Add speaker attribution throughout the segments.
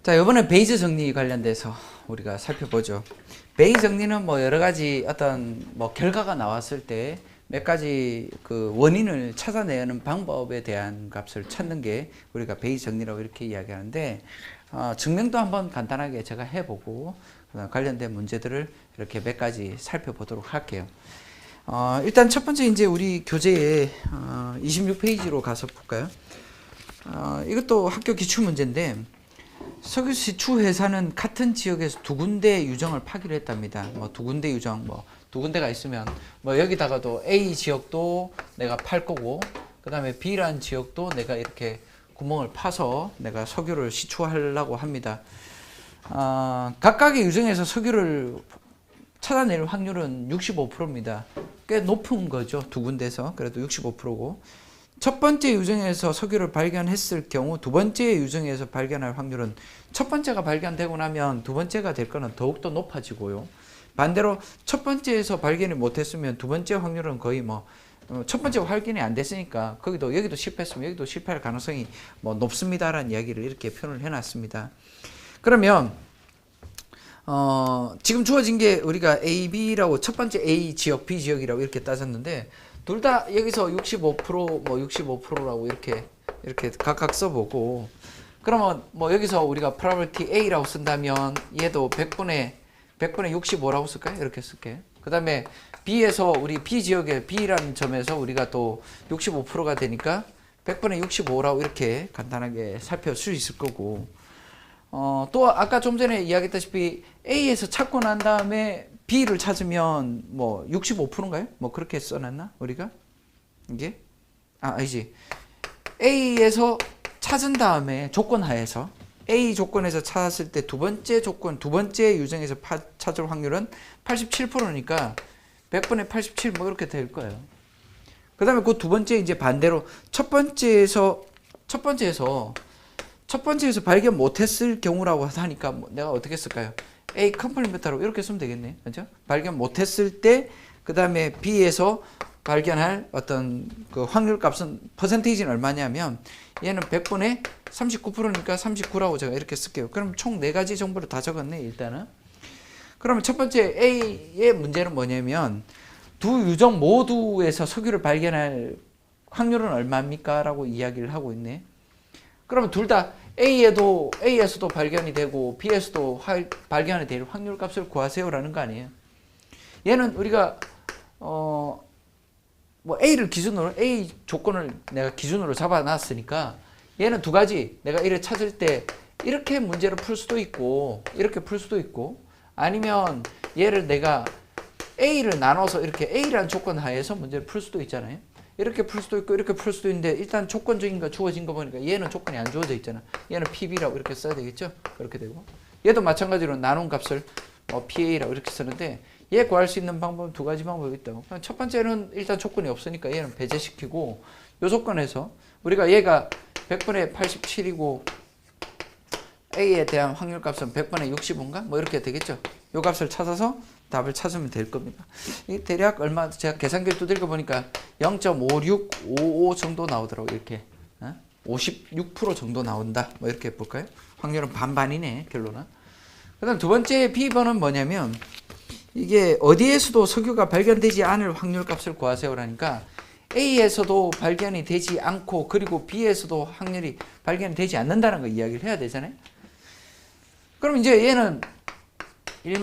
Speaker 1: 자, 이번에 베이즈 정리 관련돼서 우리가 살펴보죠. 베이즈 정리는 뭐 여러 가지 어떤 뭐 결과가 나왔을 때 몇 가지 그 원인을 찾아내는 방법에 대한 값을 찾는 게 우리가 베이즈 정리라고 이렇게 이야기하는데, 증명도 한번 간단하게 제가 해보고 관련된 문제들을 이렇게 몇 가지 살펴보도록 할게요. 일단 첫 번째 이제 우리 교재에 26페이지로 가서 볼까요? 이것도 학교 기출 문제인데, 석유시추 회사는 같은 지역에서 두 군데 유정을 파기로 했답니다. 뭐 두 군데 유정, 뭐 두 군데가 있으면 뭐 여기다가도 A 지역도 내가 팔 거고, 그 다음에 B라는 지역도 내가 이렇게 구멍을 파서 내가 석유를 시추하려고 합니다. 각각의 유정에서 석유를 찾아낼 확률은 65%입니다. 꽤 높은 거죠. 두 군데서. 그래도 65%고. 첫 번째 유정에서 석유를 발견했을 경우 두 번째 유정에서 발견할 확률은 첫 번째가 발견되고 나면 두 번째가 될 거는 더욱더 높아지고요. 반대로 첫 번째에서 발견을 못했으면 두 번째 확률은 거의 뭐 첫 번째 확인이 안 됐으니까 여기도 실패했으면 여기도 실패할 가능성이 뭐 높습니다라는 이야기를 이렇게 표현을 해놨습니다. 그러면 지금 주어진 게 우리가 A, B라고 첫 번째 A 지역, B 지역이라고 이렇게 따졌는데, 둘 다 여기서 65%, 뭐 65%라고 이렇게 각각 써보고, 그러면 뭐 여기서 우리가 probability A라고 쓴다면 얘도 100분의 65라고 쓸까요? 이렇게 쓸게요. 그 다음에 B에서 우리 B 지역에 B라는 점에서 우리가 또 65%가 되니까 100분의 65라고 이렇게 간단하게 살펴볼 수 있을 거고, 또 아까 좀 전에 이야기했다시피 A에서 찾고 난 다음에 B를 찾으면 뭐 65%인가요? 뭐 그렇게 써놨나? 우리가? 이게? 아니지. A에서 찾은 다음에 조건 하에서 A 조건에서 찾았을 때 두 번째 조건, 두 번째 유정에서 찾을 확률은 87%니까 100분의 87 뭐 이렇게 될 거예요. 그 다음에 그 두 번째 이제 반대로 첫 번째에서 발견 못했을 경우라고 하니까 내가 어떻게 쓸까요? A 컴플리멘트로 이렇게 쓰면 되겠네. 그죠? 발견 못했을 때, 그 다음에 B에서 발견할 어떤 그 확률 값은 퍼센테이지는 얼마냐면 얘는 100분의 39%니까 39라고 제가 이렇게 쓸게요. 그럼 총 4가지 정보를 다 적었네, 일단은. 그러면 첫 번째 A의 문제는 뭐냐면 두 유정 모두에서 석유를 발견할 확률은 얼마입니까? 라고 이야기를 하고 있네. 그러면 둘 다 A에서도 발견이 되고 B에서도 발견이 될 확률 값을 구하세요라는 거 아니에요. 얘는 우리가 뭐 A를 기준으로 A 조건을 내가 기준으로 잡아놨으니까 얘는 두 가지 내가 이를 찾을 때 이렇게 문제를 풀 수도 있고 이렇게 풀 수도 있고, 아니면 얘를 내가 A를 나눠서 이렇게 A라는 조건 하에서 문제를 풀 수도 있잖아요. 이렇게 풀 수도 있고 이렇게 풀 수도 있는데, 일단 조건적인 거 주어진 거 보니까 얘는 조건이 안 주어져 있잖아. 얘는 PB라고 이렇게 써야 되겠죠. 그렇게 되고, 얘도 마찬가지로 나눈 값을 PA라고 이렇게 쓰는데, 얘 구할 수 있는 방법은 두 가지 방법이 있다고. 첫 번째는 일단 조건이 없으니까 얘는 배제시키고, 요 조건에서 우리가 얘가 100분의 87이고 A에 대한 확률 값은 100분의 65인가? 뭐 이렇게 되겠죠. 요 값을 찾아서 답을 찾으면 될 겁니다. 이 대략 얼마, 제가 계산기를 두들겨 보니까 0.5655 정도 나오더라고요. 이렇게 56% 정도 나온다. 뭐 이렇게 볼까요? 확률은 반반이네, 결론은. 그 다음 두 번째 B번은 뭐냐면, 이게 어디에서도 석유가 발견되지 않을 확률 값을 구하세요라니까, A에서도 발견이 되지 않고 그리고 B에서도 확률이 발견이 되지 않는다는 거 이야기를 해야 되잖아요. 그럼 이제 얘는 1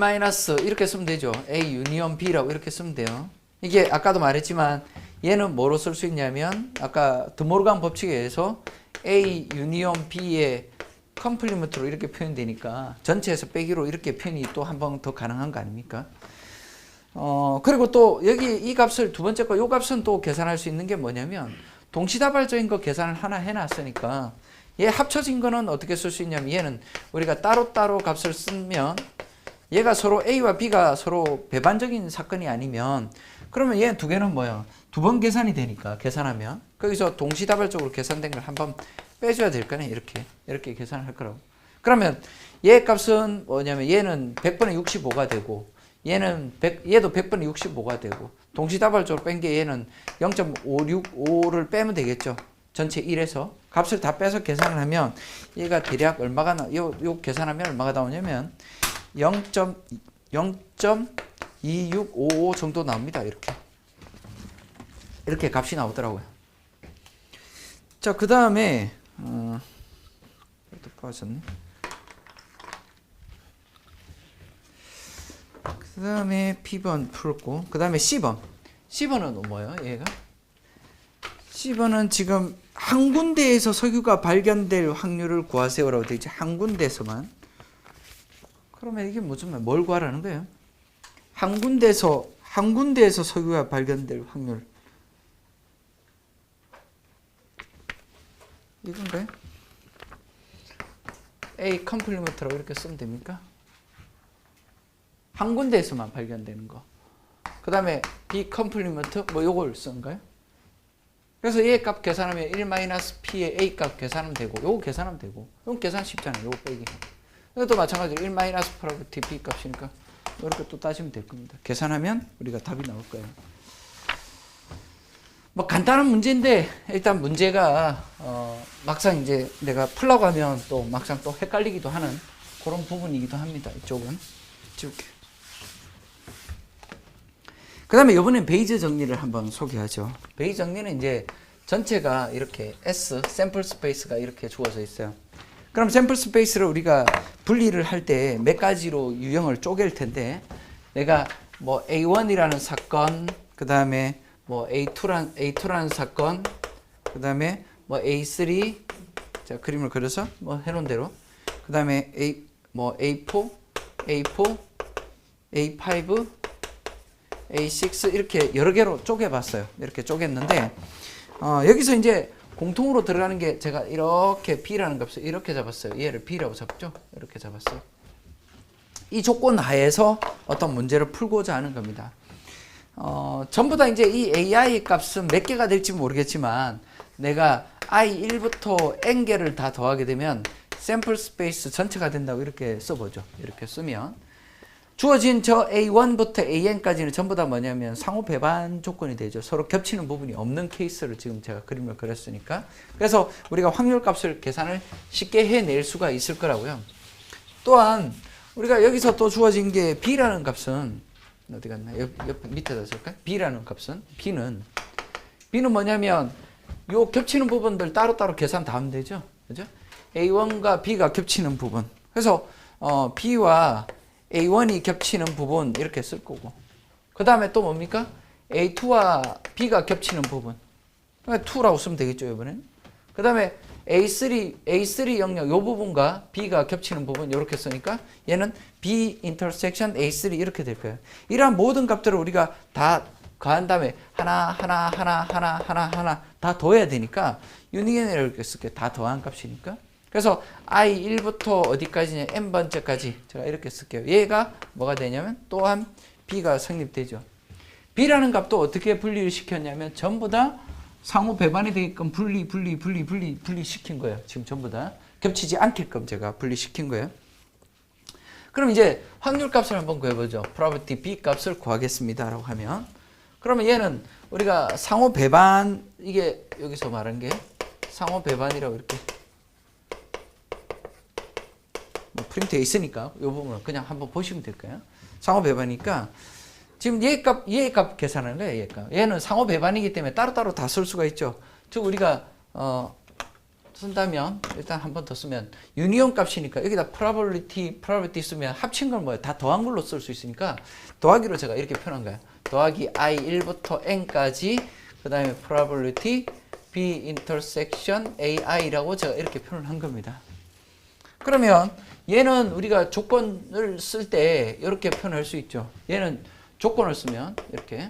Speaker 1: 이렇게 쓰면 되죠. A 유니온 B라고 이렇게 쓰면 돼요. 이게 아까도 말했지만 얘는 뭐로 쓸 수 있냐면, 아까 드모르간 법칙에 의해서 A 유니온 B의 컴플리먼트로 이렇게 표현되니까 전체에서 빼기로 이렇게 표현이 또 한 번 더 가능한 거 아닙니까? 그리고 또 여기 이 값을 두 번째 거, 요 값은 또 계산할 수 있는 게 뭐냐면, 동시다발적인 거 계산을 하나 해놨으니까 얘 합쳐진 거는 어떻게 쓸 수 있냐면, 얘는 우리가 따로따로 값을 쓰면 얘가 서로 A와 B가 서로 배반적인 사건이 아니면, 그러면 얘 두 개는 뭐야? 두 번 계산이 되니까 계산하면 거기서 동시다발적으로 계산된 걸 한 번 빼줘야 될 거네. 이렇게 계산을 할 거라고. 그러면 얘 값은 뭐냐면 얘는 100분의 65가 되고 얘도 100분의 65가 되고, 동시다발적으로 뺀 게 얘는 0.565를 빼면 되겠죠. 전체 1에서 값을 다 빼서 계산을 하면 얘가 대략 얼마가 요 계산하면 얼마가 나오냐면 0.2655 정도 나옵니다. 이렇게 값이 나오더라고요. 자, 그 다음에 또 빠졌네. 그 다음에 B번 풀고, 그 다음에 C번은 뭐예요? 얘가? C번은 지금 한 군데에서 석유가 발견될 확률을 구하세요라고 되어 있지. 한 군데에서만. 그러면 이게 뭘 구하라는 거예요? 한 군데에서 석유가 발견될 확률. 이건가요? A 컴플리먼트라고 이렇게 쓰면 됩니까? 한 군데에서만 발견되는 거. 그 다음에 B 컴플리먼트 요걸 쓴가요? 그래서 얘 값 계산하면 1-P의 A 값 계산하면 되고, 요거 계산하면 되고, 요거 계산 쉽잖아요. 요거 빼기. 이것도 마찬가지로 1-프로버티 B 값이니까 이렇게 또 따지면 될 겁니다. 계산하면 우리가 답이 나올 거예요. 간단한 문제인데, 일단 문제가 막상 이제 내가 풀라고 하면 또 막상 또 헷갈리기도 하는 그런 부분이기도 합니다. 이쪽은 지울게. 그 다음에 이번엔 베이즈 정리를 한번 소개하죠. 베이즈 정리는 이제 전체가 이렇게 S, 샘플 스페이스가 이렇게 주어져 있어요. 그럼 샘플 스페이스를 우리가 분리를 할 때 몇 가지로 유형을 쪼갤 텐데, 내가 A1이라는 사건, 그 다음에 A2라는 사건, 그 다음에 A3, 자, 그림을 그려서 해놓은 대로, 그 다음에 A4, A5, A6 이렇게 여러 개로 쪼개봤어요. 이렇게 쪼갰는데 여기서 이제 공통으로 들어가는 게 제가 이렇게 B라는 값을 이렇게 잡았어요. 얘를 B라고 잡죠. 이렇게 잡았어요. 이 조건 하에서 어떤 문제를 풀고자 하는 겁니다. 전부 다 이제 이 AI 값은 몇 개가 될지 모르겠지만 내가 I1부터 N개를 다 더하게 되면 샘플 스페이스 전체가 된다고 이렇게 써보죠. 이렇게 쓰면 주어진 저 A1부터 AN까지는 전부 다 뭐냐면 상호 배반 조건이 되죠. 서로 겹치는 부분이 없는 케이스를 지금 제가 그림을 그렸으니까. 그래서 우리가 확률 값을 계산을 쉽게 해낼 수가 있을 거라고요. 또한 우리가 여기서 또 주어진 게 B라는 값은 어디 갔나? 옆 밑에다 쓸까요? B라는 값은 B는 뭐냐면 요 겹치는 부분들 따로따로 계산 다 하면 되죠. 그죠? A1과 B가 겹치는 부분. 그래서 B와 A1이 겹치는 부분 이렇게 쓸 거고, 그 다음에 또 뭡니까? A2와 B가 겹치는 부분, 2라고 쓰면 되겠죠 이번엔. 그 다음에 A3 영역 요 부분과 B가 겹치는 부분 이렇게 쓰니까 얘는 B 인터섹션 A3 이렇게 될 거예요. 이러한 모든 값들을 우리가 다 더한 다음에 하나 다 더해야 되니까 유니언을 이렇게 쓸게요. 다 더한 값이니까. 그래서 I1부터 어디까지냐 N번째까지 제가 이렇게 쓸게요. 얘가 뭐가 되냐면 또한 B가 성립되죠. B라는 값도 어떻게 분리를 시켰냐면 전부 다 상호 배반이 되게끔 분리시킨 거예요. 지금 전부 다 겹치지 않게끔 제가 분리시킨 거예요. 그럼 이제 확률 값을 한번 구해보죠. probability B 값을 구하겠습니다 라고 하면, 그러면 얘는 우리가 상호 배반, 이게 여기서 말한 게 상호 배반이라고 이렇게 프린트에 있으니까 이 부분은 그냥 한번 보시면 될까요? 상호 배반이니까 지금 얘 값 계산하는 거예요. 얘 값. 얘는 상호 배반이기 때문에 따로따로 다 쓸 수가 있죠. 즉 우리가 쓴다면 일단 한 번 더 쓰면 유니온 값이니까 여기다 probability 쓰면 합친 걸 뭐예요? 다 더한 걸로 쓸 수 있으니까 더하기로 제가 이렇게 표현한 거예요. 더하기 I1부터 N까지 그 다음에 probability B intersection AI라고 제가 이렇게 표현을 한 겁니다. 그러면 얘는 우리가 조건을 쓸 때 이렇게 표현할 수 있죠. 얘는 조건을 쓰면 이렇게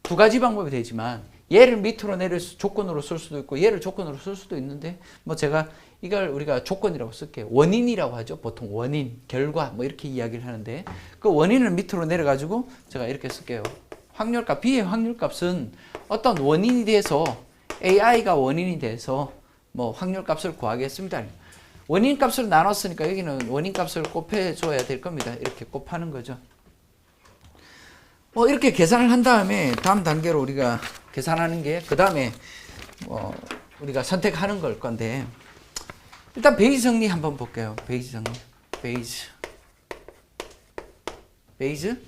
Speaker 1: 두 가지 방법이 되지만 얘를 밑으로 내려서 조건으로 쓸 수도 있고 얘를 조건으로 쓸 수도 있는데 제가 이걸 우리가 조건이라고 쓸게요. 원인이라고 하죠. 보통 원인, 결과 이렇게 이야기를 하는데 그 원인을 밑으로 내려가지고 제가 이렇게 쓸게요. 확률값, B의 확률값은 어떤 원인이 돼서 AI가 원인이 돼서 확률값을 구하겠습니다. 원인 값을 나눴으니까 여기는 원인 값을 곱해줘야 될 겁니다. 이렇게 곱하는 거죠. 이렇게 계산을 한 다음에 다음 단계로 우리가 계산하는 게 그 다음에 우리가 선택하는 걸 건데, 일단 베이지 정리 한번 볼게요. 베이지 정리. 베이즈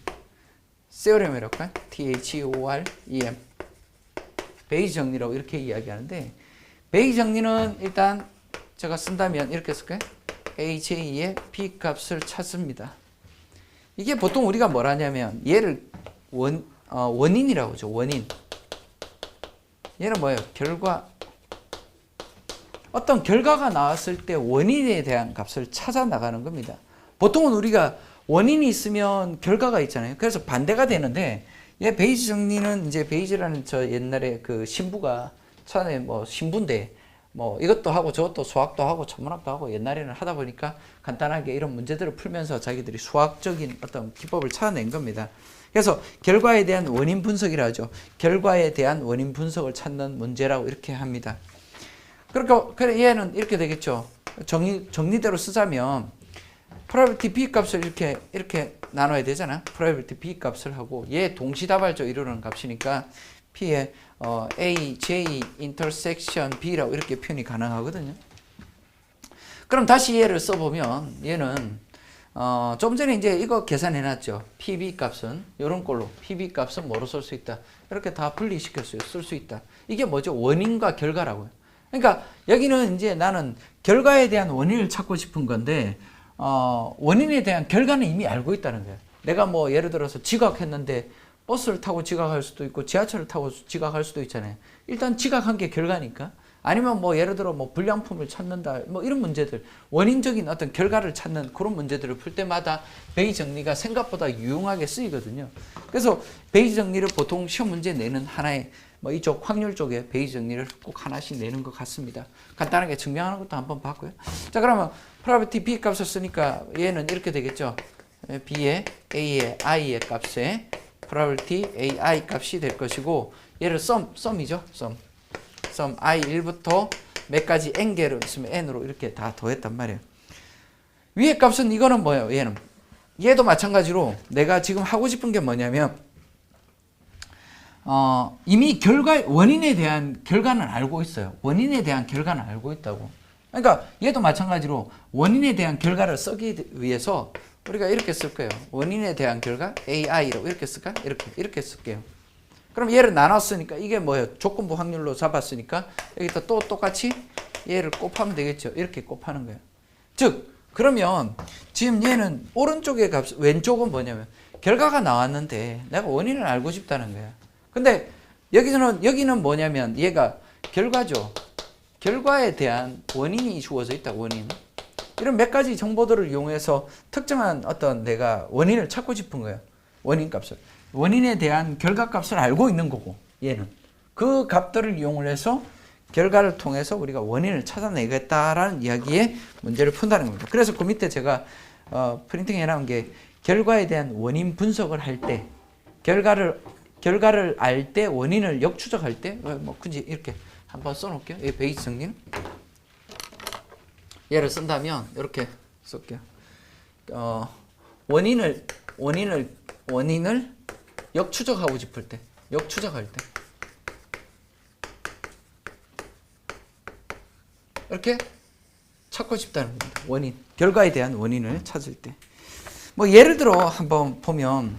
Speaker 1: 세어렘이라고 할까요? THOREM. 베이지 정리라고 이렇게 이야기하는데, 베이지 정리는 일단 제가 쓴다면 이렇게 쓸까요? AJ의 B 값을 찾습니다. 이게 보통 우리가 뭐라 하냐면, 얘를 원인이라고 하죠. 원인. 얘는 뭐예요? 어떤 결과가 나왔을 때 원인에 대한 값을 찾아 나가는 겁니다. 보통은 우리가 원인이 있으면 결과가 있잖아요. 그래서 반대가 되는데, 얘 베이지 정리는 이제 베이지라는 저 옛날에 그 신부가 처음에 뭐 신부인데 뭐 이것도 하고 저것도 수학도 하고 천문학도 하고 옛날에는 하다 보니까 간단하게 이런 문제들을 풀면서 자기들이 수학적인 어떤 기법을 찾아낸 겁니다. 그래서 결과에 대한 원인 분석이라 하죠. 결과에 대한 원인 분석을 찾는 문제라고 이렇게 합니다. 그러니까 얘는 이렇게 되겠죠. 정리대로 쓰자면 probability B 값을 이렇게 나눠야 되잖아. probability B 값을 하고 얘 동시다발적 이루는 값이니까 P의 A, J, intersection B라고 이렇게 표현이 가능하거든요. 그럼 다시 얘를 써보면 얘는 좀 전에 이제 이거 계산해놨죠. PB 값은 이런 걸로 PB 값은 뭐로 쓸 수 있다. 이렇게 다 분리시켰어요. 쓸 수 있다. 이게 뭐죠? 원인과 결과라고요. 그러니까 여기는 이제 나는 결과에 대한 원인을 찾고 싶은 건데 원인에 대한 결과는 이미 알고 있다는 거예요. 내가 뭐 예를 들어서 지각했는데 버스를 타고 지각할 수도 있고 지하철을 타고 지각할 수도 있잖아요. 일단 지각한 게 결과니까. 아니면 뭐 예를 들어 뭐 불량품을 찾는다 뭐 이런 문제들, 원인적인 어떤 결과를 찾는 그런 문제들을 풀 때마다 베이지 정리가 생각보다 유용하게 쓰이거든요. 그래서 베이지 정리를 보통 시험 문제 내는 하나의 뭐 이쪽 확률 쪽에 베이지 정리를 꼭 하나씩 내는 것 같습니다. 간단하게 증명하는 것도 한번 봤고요. 자, 그러면 probability B 값을 쓰니까 얘는 이렇게 되겠죠. B의 A의 I의 값에 probability AI 값이 될 것이고, 얘를 썸이죠. 썸 I1부터 몇 가지 n개로 있으면 n으로 이렇게 다 더했단 말이에요. 위의 값은 이거는 뭐예요? 얘도 마찬가지로 내가 지금 하고 싶은 게 뭐냐면 이미 원인에 대한 결과는 알고 있어요. 원인에 대한 결과는 알고 있다고. 그러니까 얘도 마찬가지로 원인에 대한 결과를 쓰기 위해서 우리가 이렇게 쓸 거예요. 원인에 대한 결과 AI로 이렇게 쓸까? 이렇게 쓸게요. 그럼 얘를 나눴으니까 이게 뭐예요? 조건부 확률로 잡았으니까 여기다 또 똑같이 얘를 곱하면 되겠죠. 이렇게 곱하는 거예요. 즉 그러면 지금 얘는 오른쪽의 값, 왼쪽은 뭐냐면 결과가 나왔는데 내가 원인을 알고 싶다는 거야. 근데 여기는 뭐냐면 얘가 결과죠. 결과에 대한 원인이 주어져 있다. 원인. 이런 몇 가지 정보들을 이용해서 특정한 어떤 내가 원인을 찾고 싶은 거예요. 원인 값을. 원인에 대한 결과 값을 알고 있는 거고, 얘는. 그 값들을 이용을 해서 결과를 통해서 우리가 원인을 찾아내겠다라는 이야기의 문제를 푼다는 겁니다. 그래서 그 밑에 제가 프린팅 해놓은 게 결과에 대한 원인 분석을 할 때, 결과를 알 때, 원인을 역추적할 때, 뭐, 굳이 이렇게 한번 써놓을게요. 이 베이지 정리는. 얘를 쓴다면, 이렇게 쓸게요. 원인을 역추적하고 싶을 때, 역추적할 때. 이렇게 찾고 싶다는 겁니다. 원인. 결과에 대한 원인을 찾을 때. 뭐, 예를 들어 한번 보면,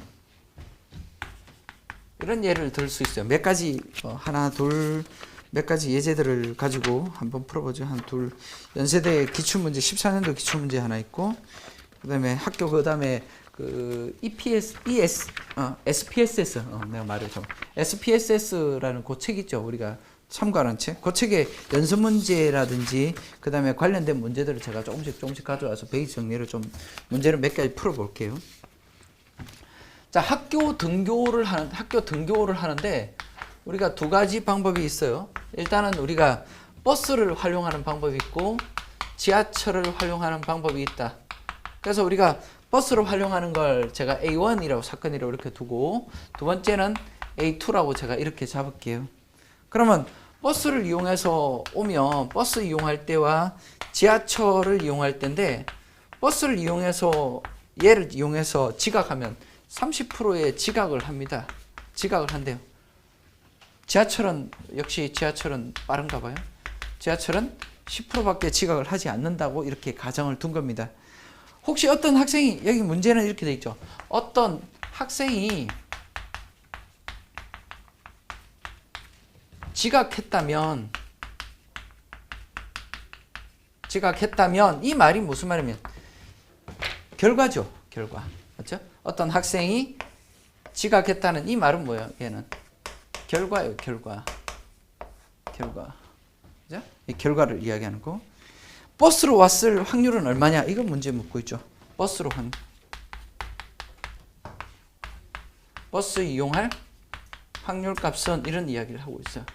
Speaker 1: 이런 예를 들 수 있어요. 몇 가지, 하나, 둘, 몇 가지 예제들을 가지고 한번 풀어보죠. 연세대 기출문제, 14년도 기출문제 하나 있고, 그 다음에 그 다음에 SPSS, 내가 말해줘. SPSS라는 그 책 있죠. 우리가 참고하는 책. 그 책에 연습 문제라든지, 그 다음에 관련된 문제들을 제가 조금씩 가져와서 베이지 정리를 문제를 몇 가지 풀어볼게요. 자, 학교 등교를 하는데, 우리가 두 가지 방법이 있어요. 일단은 우리가 버스를 활용하는 방법이 있고, 지하철을 활용하는 방법이 있다. 그래서 우리가 버스를 활용하는 걸 제가 A1이라고 사건이라고 이렇게 두고, 두 번째는 A2라고 제가 이렇게 잡을게요. 그러면 버스를 이용해서 오면 버스 이용할 때와 지하철을 이용할 때인데, 버스를 이용해서 얘를 이용해서 지각하면 30%의 지각을 합니다. 지각을 한대요. 지하철은 빠른가 봐요. 지하철은 10%밖에 지각을 하지 않는다고 이렇게 가정을 둔 겁니다. 혹시 어떤 학생이, 여기 문제는 이렇게 돼 있죠. 어떤 학생이 지각했다면 이 말이 무슨 말이면 결과죠. 결과. 맞죠? 어떤 학생이 지각했다는 이 말은 뭐예요? 얘는 결과예요. 결과. 그죠? 이 결과를 이야기하는 거. 버스로 왔을 확률은 얼마냐? 이거 문제 묻고 있죠. 버스로 확률. 버스 이용할 확률 값은 이런 이야기를 하고 있어요.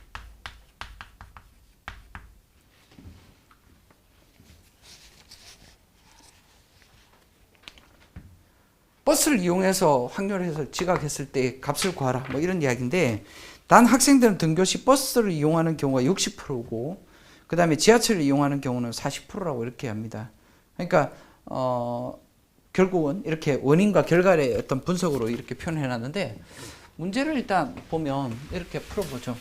Speaker 1: 버스를 이용해서 확률해서 지각했을 때 값을 구하라. 뭐 이런 이야기인데, 단 학생들은 등교시 버스를 이용하는 경우가 60%고, 그 다음에 지하철을 이용하는 경우는 40%라고 이렇게 합니다. 그러니까, 결국은 이렇게 원인과 결과의 어떤 분석으로 이렇게 표현해 놨는데, 문제를 일단 보면 이렇게 풀어보죠.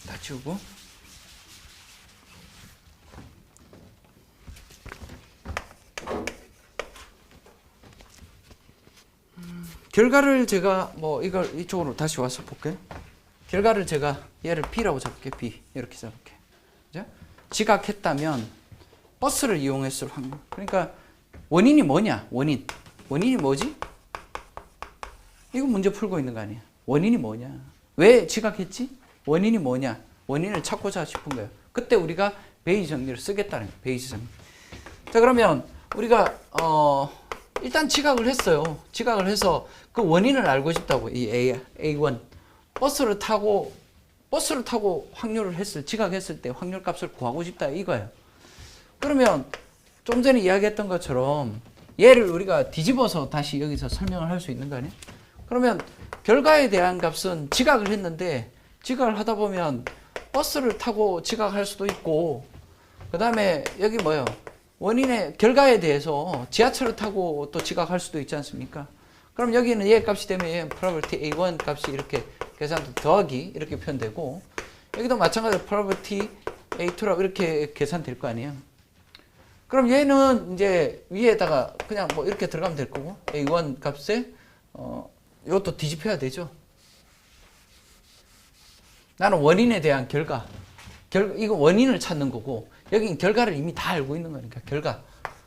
Speaker 1: 다 지우고. 결과를 제가 뭐 이걸 이쪽으로 다시 와서 볼게요. 결과를 제가 얘를 B라고 잡을게요. B 이렇게 잡을게요. 그죠? 지각했다면 버스를 이용했을 확률. 그러니까 원인이 뭐냐? 원인이 뭐지? 이거 문제 풀고 있는 거 아니에요. 원인이 뭐냐? 왜 지각했지? 원인이 뭐냐? 원인을 찾고자 싶은 거예요. 그때 우리가 베이지 정리를 쓰겠다는 거예요. 베이지 정리. 자, 그러면 우리가 일단 지각을 했어요. 지각을 해서 그 원인을 알고 싶다고. 이 A1. 버스를 타고 확률을 지각했을 때 확률 값을 구하고 싶다 이거예요. 그러면 좀 전에 이야기했던 것처럼 얘를 우리가 뒤집어서 다시 여기서 설명을 할 수 있는 거 아니에요? 그러면 결과에 대한 값은 지각을 했는데, 지각을 하다 보면 버스를 타고 지각할 수도 있고, 그 다음에 여기 뭐예요? 원인의 결과에 대해서 지하철을 타고 또 지각할 수도 있지 않습니까? 그럼 여기는 얘 값이 되면 얘 probability A1 값이 이렇게 계산도 더하기 이렇게 표현되고, 여기도 마찬가지로 probability A2라고 이렇게 계산될 거 아니에요. 그럼 얘는 이제 위에다가 그냥 뭐 이렇게 들어가면 될 거고, A1 값에 이것도 뒤집혀야 되죠. 나는 원인에 대한 결과, 이거 원인을 찾는 거고, 여긴 결과를 이미 다 알고 있는 거니까 결과.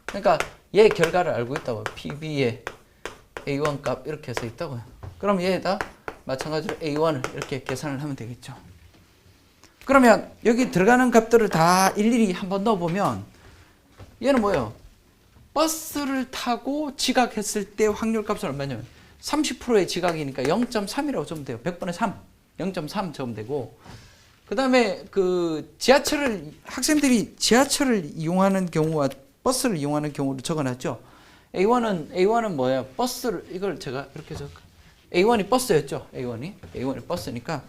Speaker 1: 그러니까 얘 결과를 알고 있다고. PB의 A1 값 이렇게 해서 있다고요. 그럼 얘에다 마찬가지로 A1을 이렇게 계산을 하면 되겠죠. 그러면 여기 들어가는 값들을 다 일일이 한번 넣어보면 얘는 뭐예요? 버스를 타고 지각했을 때 확률 값은 얼마냐면 30%의 지각이니까 0.3이라고 적으면 돼요. 100분의 3. 0.3 적으면 되고, 그 다음에 학생들이 지하철을 이용하는 경우와 버스를 이용하는 경우를 적어놨죠. A1은 뭐예요? 이걸 제가 이렇게 A1이 버스였죠. A1이 버스니까,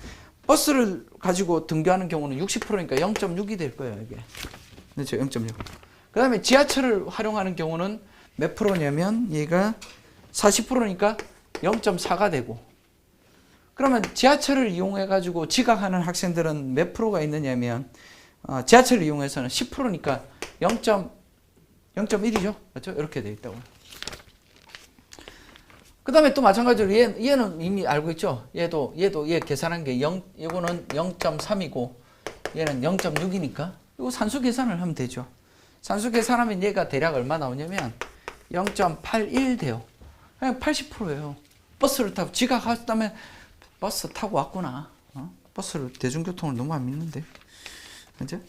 Speaker 1: 버스를 가지고 등교하는 경우는 60%니까 0.6이 될 거예요, 이게. 그렇죠, 0.6. 그 다음에 지하철을 활용하는 경우는 몇 프로냐면, 얘가 40%니까 0.4가 되고, 그러면 지하철을 이용해가지고 지각하는 학생들은 몇 프로가 있느냐면, 지하철을 이용해서는 10%니까 0.1이죠. 그렇죠? 이렇게 되어 있다고. 그 다음에 또 마찬가지로 얘는 이미 알고 있죠. 얘도 얘 계산한 게 이거는 0.3이고, 얘는 0.6이니까, 이거 산수 계산을 하면 되죠. 산수 계산하면 얘가 대략 얼마 나오냐면, 0.81 돼요. 그냥 80%예요. 버스를 타고 지각했다면, 버스 타고 왔구나. 버스를, 대중교통을 너무 안 믿는데. 그죠?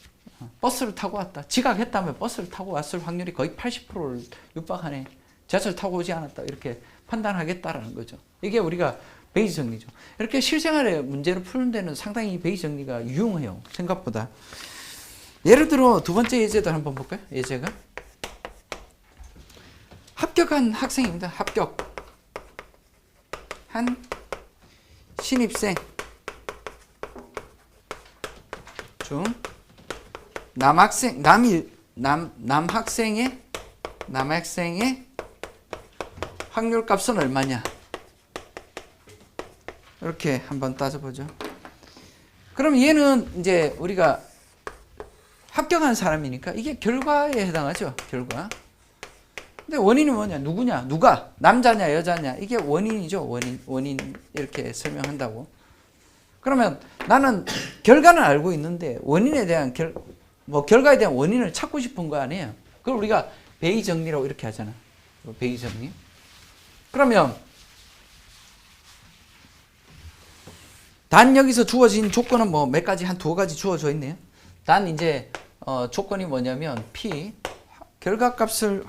Speaker 1: 버스를 타고 왔다. 지각했다면 버스를 타고 왔을 확률이 거의 80%를 육박하네. 지하철 타고 오지 않았다. 이렇게 판단하겠다라는 거죠. 이게 우리가 베이지 정리죠. 이렇게 실생활에 문제를 푸는 데는 상당히 이 베이지 정리가 유용해요. 생각보다. 예를 들어 두 번째 예제도 한번 볼까요? 예제가. 합격한 학생입니다. 합격한 신입생 중 남학생의 확률 값은 얼마냐? 이렇게 한번 따져보죠. 그럼 얘는 이제 우리가 합격한 사람이니까 이게 결과에 해당하죠. 결과. 근데 원인이 뭐냐? 누구냐? 누가? 남자냐? 여자냐? 이게 원인이죠. 원인 이렇게 설명한다고. 그러면 나는 결과는 알고 있는데 원인에 대한 결과에 대한 원인을 찾고 싶은 거 아니에요. 그걸 우리가 베이 정리라고 이렇게 하잖아. 베이 정리. 그러면 단 여기서 주어진 조건은 뭐 몇 가지 한 2가지 주어져 있네요. 단 이제 조건이 뭐냐면 P 결과값을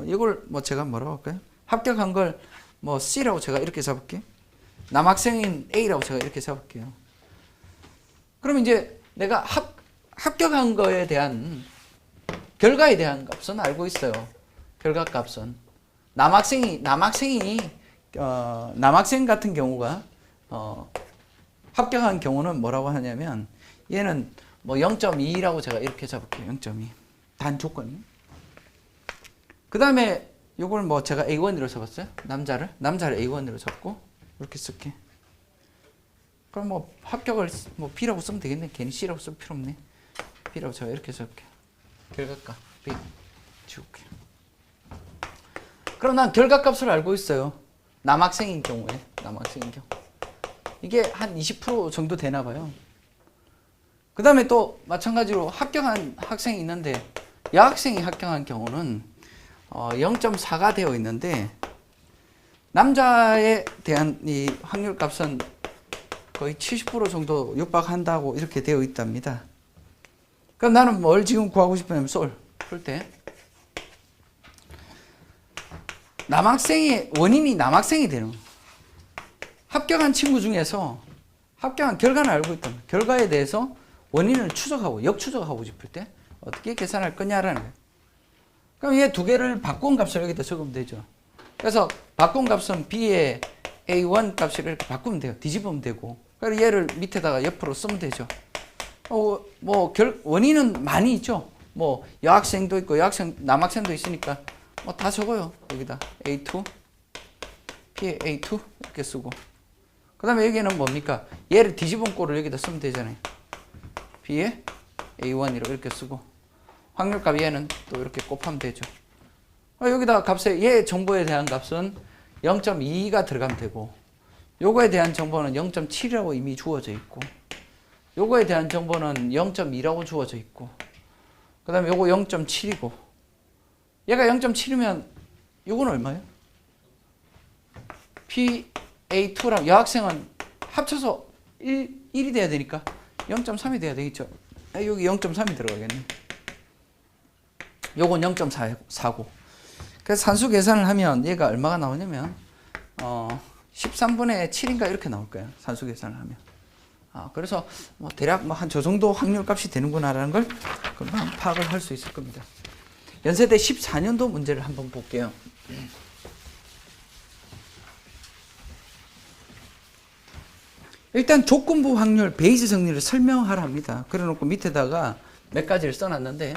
Speaker 1: 이걸 뭐 제가 뭐라고 할까요? 합격한 걸 뭐 C라고 제가 이렇게 잡을게요. 남학생인 A라고 제가 이렇게 잡을게요. 그럼 이제 내가 합격한 거에 대한 결과에 대한 값은 알고 있어요. 결과값은 남학생 같은 경우가 합격한 경우는 뭐라고 하냐면 얘는 뭐 0.2라고 제가 이렇게 잡을게요. 0.2 단 조건이. 그 다음에 요걸 뭐 제가 A1으로 잡았어요. 남자를 A1으로 잡고 이렇게 쓸게. 그럼 뭐 합격을 뭐 B라고 쓰면 되겠네. 괜히 C라고 쓸 필요 없네. B라고 제가 이렇게 쓸게. 결과값 B 지울게. 그럼 난 결과값을 알고 있어요. 남학생인 경우에. 이게 한 20% 정도 되나 봐요. 그 다음에 또 마찬가지로 합격한 학생이 있는데 여학생이 합격한 경우는 0.4가 되어 있는데 남자에 대한 이 확률값은 거의 70% 정도 육박한다고 이렇게 되어 있답니다. 그럼 나는 뭘 지금 구하고 싶으냐면 풀 때 원인이 남학생이 되는 거예요. 합격한 친구 중에서 합격한 결과는 알고 있다. 결과에 대해서 원인을 역추적하고 싶을 때 어떻게 계산할 거냐라는 거예요. 그럼 얘 2개를 바꾼 값을 여기다 적으면 되죠. 그래서 바꾼 값은 B의 A1 값을 이렇게 바꾸면 돼요. 뒤집으면 되고. 그래서 얘를 밑에다가 옆으로 쓰면 되죠. 원인은 많이 있죠. 뭐 여학생도 있고 남학생도 있으니까 뭐 다 적어요. 여기다 A2 B의 A2 이렇게 쓰고. 그 다음에 여기는 뭡니까? 얘를 뒤집은 꼴을 여기다 쓰면 되잖아요. B의 A1으로 이렇게 쓰고 확률값 얘는 또 이렇게 곱하면 되죠. 여기다 얘 정보에 대한 값은 0.2가 들어가면 되고 요거에 대한 정보는 0.7이라고 이미 주어져 있고 요거에 대한 정보는 0.2라고 주어져 있고 그 다음에 요거 0.7이고 얘가 0.7이면 요건 얼마예요? PA2랑 여학생은 합쳐서 1이 돼야 되니까 0.3이 돼야 되겠죠. 여기 0.3이 들어가겠네. 요건 0.4고 그래서 산수 계산을 하면 얘가 얼마가 나오냐면 13분의 7인가 이렇게 나올 거예요. 산수 계산을 하면. 그래서 뭐 대략 뭐 한 저 정도 확률 값이 되는구나라는 걸 금방 파악을 할 수 있을 겁니다. 연세대 14년도 문제를 한번 볼게요. 일단 조건부 확률 베이스 정리를 설명하라 합니다. 그래놓고 밑에다가 몇 가지를 써놨는데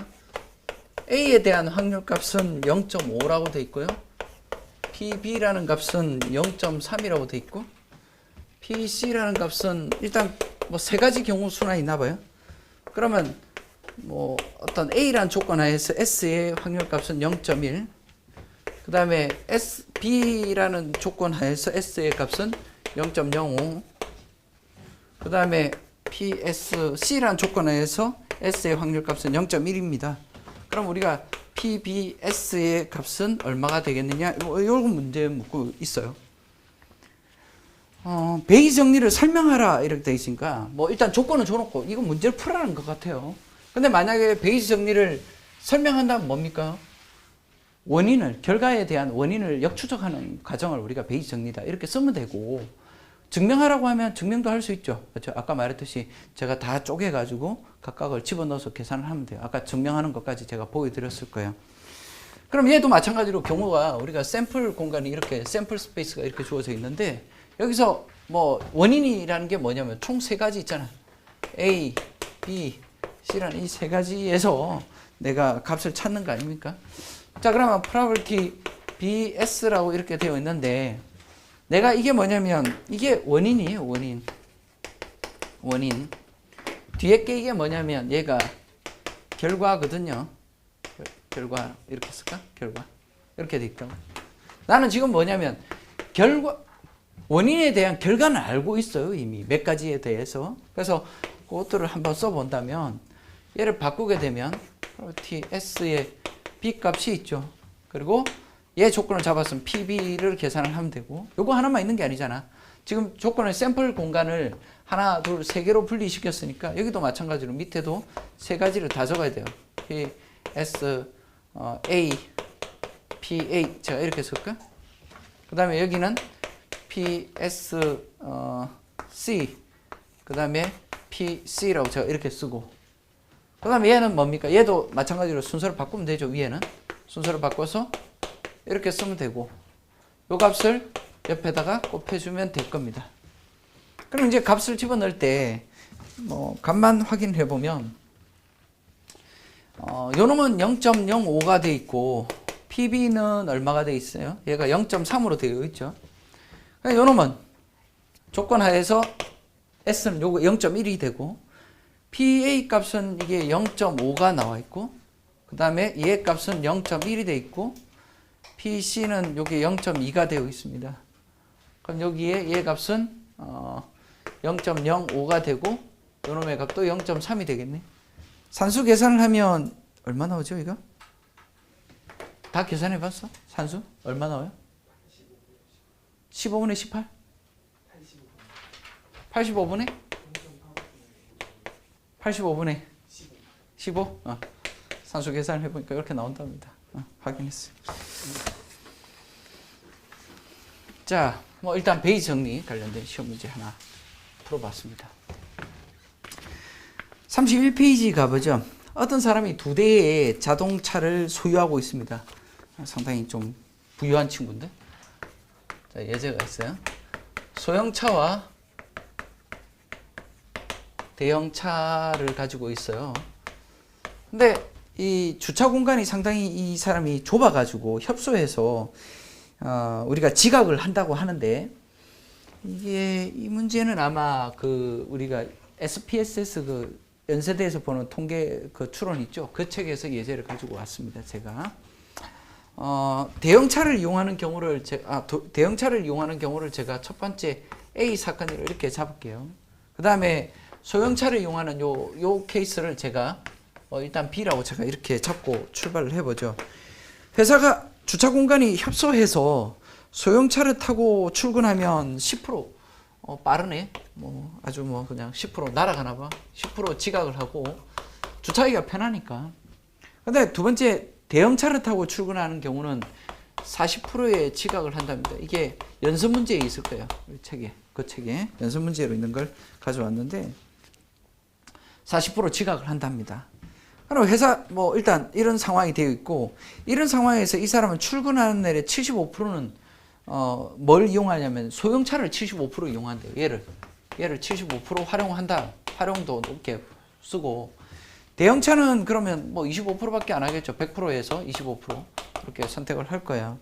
Speaker 1: A에 대한 확률 값은 0.5라고 돼 있고요. PB라는 값은 0.3이라고 돼 있고 PC라는 값은 일단 뭐 3가지 경우 수나 있나 봐요. 그러면 뭐 어떤 A라는 조건 하에서 S의 확률 값은 0.1. 그 다음에 B라는 조건 하에서 S의 값은 0.05. 그 다음에 C라는 조건 하에서 S의 확률 값은 0.1입니다. 그럼 우리가 PBS의 값은 얼마가 되겠느냐? 이런 문제 묻고 있어요. 베이스 정리를 설명하라 이렇게 돼 있으니까 뭐 일단 조건은 줘놓고 이거 문제를 풀어라는 것 같아요. 근데 만약에 베이스 정리를 설명한다면 뭡니까? 결과에 대한 원인을 역추적하는 과정을 우리가 베이스 정리다 이렇게 쓰면 되고 증명하라고 하면 증명도 할 수 있죠. 그렇죠? 아까 말했듯이 제가 다 쪼개가지고 각각을 집어넣어서 계산을 하면 돼요. 아까 증명하는 것까지 제가 보여드렸을 거예요. 그럼 얘도 마찬가지로 경우가 우리가 샘플 공간이 이렇게 샘플 스페이스가 이렇게 주어져 있는데 여기서 뭐 원인이라는 게 뭐냐면 총 3가지 있잖아. A, B, C라는 이 3가지에서 내가 값을 찾는 거 아닙니까? 자, 그러면 probability BS라고 이렇게 되어 있는데 내가 이게 뭐냐면 이게 원인이에요. 원인. 뒤에 게 이게 뭐냐면 얘가 결과거든요. 결과 이렇게 쓸까? 결과 이렇게 돼 있다고. 나는 지금 뭐냐면 원인에 대한 결과는 알고 있어요. 이미 몇 가지에 대해서. 그래서 그것들을 한번 써본다면 얘를 바꾸게 되면 TS의 B 값이 있죠. 그리고 얘 조건을 잡았으면 PB를 계산을 하면 되고, 요거 하나만 있는 게 아니잖아. 지금 조건을 샘플 공간을 하나, 둘, 세 개로 분리시켰으니까 여기도 마찬가지로 밑에도 세 가지를 다 적어야 돼요. P, S, A, PA. 제가 이렇게 쓸까? 그 다음에 여기는 P, S, C. 그 다음에 PC라고 제가 이렇게 쓰고. 그 다음에 얘는 뭡니까? 얘도 마찬가지로 순서를 바꾸면 되죠. 위에는. 순서를 바꿔서 이렇게 쓰면 되고, 요 값을 옆에다가 곱해주면 될 겁니다. 그럼 이제 값을 집어넣을 때, 값만 확인해 보면, 요 놈은 0.05가 돼 있고, PB는 얼마가 돼 있어요? 얘가 0.3으로 되어 있죠. 요 놈은 조건 하에서 S는 요거 0.1이 되고, PA 값은 이게 0.5가 나와 있고, 그 다음에 얘 값은 0.1이 돼 있고, PC는 요게 0.2가 되어 있습니다. 그럼 여기에 얘 값은 0.05가 되고, 요놈의 값도 0.3이 되겠네. 산수 계산을 하면 얼마 나오죠, 이거? 다 계산해 봤어? 산수? 얼마 나와요? 15분의 18? 85분의? 85분의 15? 산수 계산을 해보니까 이렇게 나온답니다. 확인했어요. 자, 일단 베이스 정리 관련된 시험 문제 하나 풀어봤습니다. 31페이지 가보죠. 어떤 사람이 2대의 자동차를 소유하고 있습니다. 상당히 좀 부유한 친구인데. 자, 예제가 있어요. 소형차와 대형차를 가지고 있어요. 근데 이 주차 공간이 상당히 이 사람이 좁아가지고 협소해서 우리가 지각을 한다고 하는데, 이게 이 문제는 아마 우리가 SPSS 연세대에서 보는 통계 추론 있죠. 그 책에서 예제를 가지고 왔습니다. 제가 대형차를 이용하는 경우를 제가 첫 번째 A 사건으로 이렇게 잡을게요. 그 다음에 소형차를 이용하는 요 케이스를 제가 일단 B라고 제가 이렇게 잡고 출발을 해보죠. 회사가 주차 공간이 협소해서 소형차를 타고 출근하면 10% 빠르네. 아주 그냥 10% 날아가나 봐. 10% 지각을 하고 주차하기가 편하니까. 근데 두 번째 대형차를 타고 출근하는 경우는 40%의 지각을 한답니다. 이게 연습 문제에 있을 거예요. 그 책에 연습 문제로 있는 걸 가져왔는데 40% 지각을 한답니다. 그럼 회사 일단 이런 상황이 되어 있고, 이런 상황에서 이 사람은 출근하는 날에 75%는 뭘 이용하냐면 소형차를 75% 이용한대요. 얘를 75% 활용한다. 활용도 높게 쓰고, 대형차는 그러면 25%밖에 안 하겠죠. 100%에서 25% 그렇게 선택을 할 거야.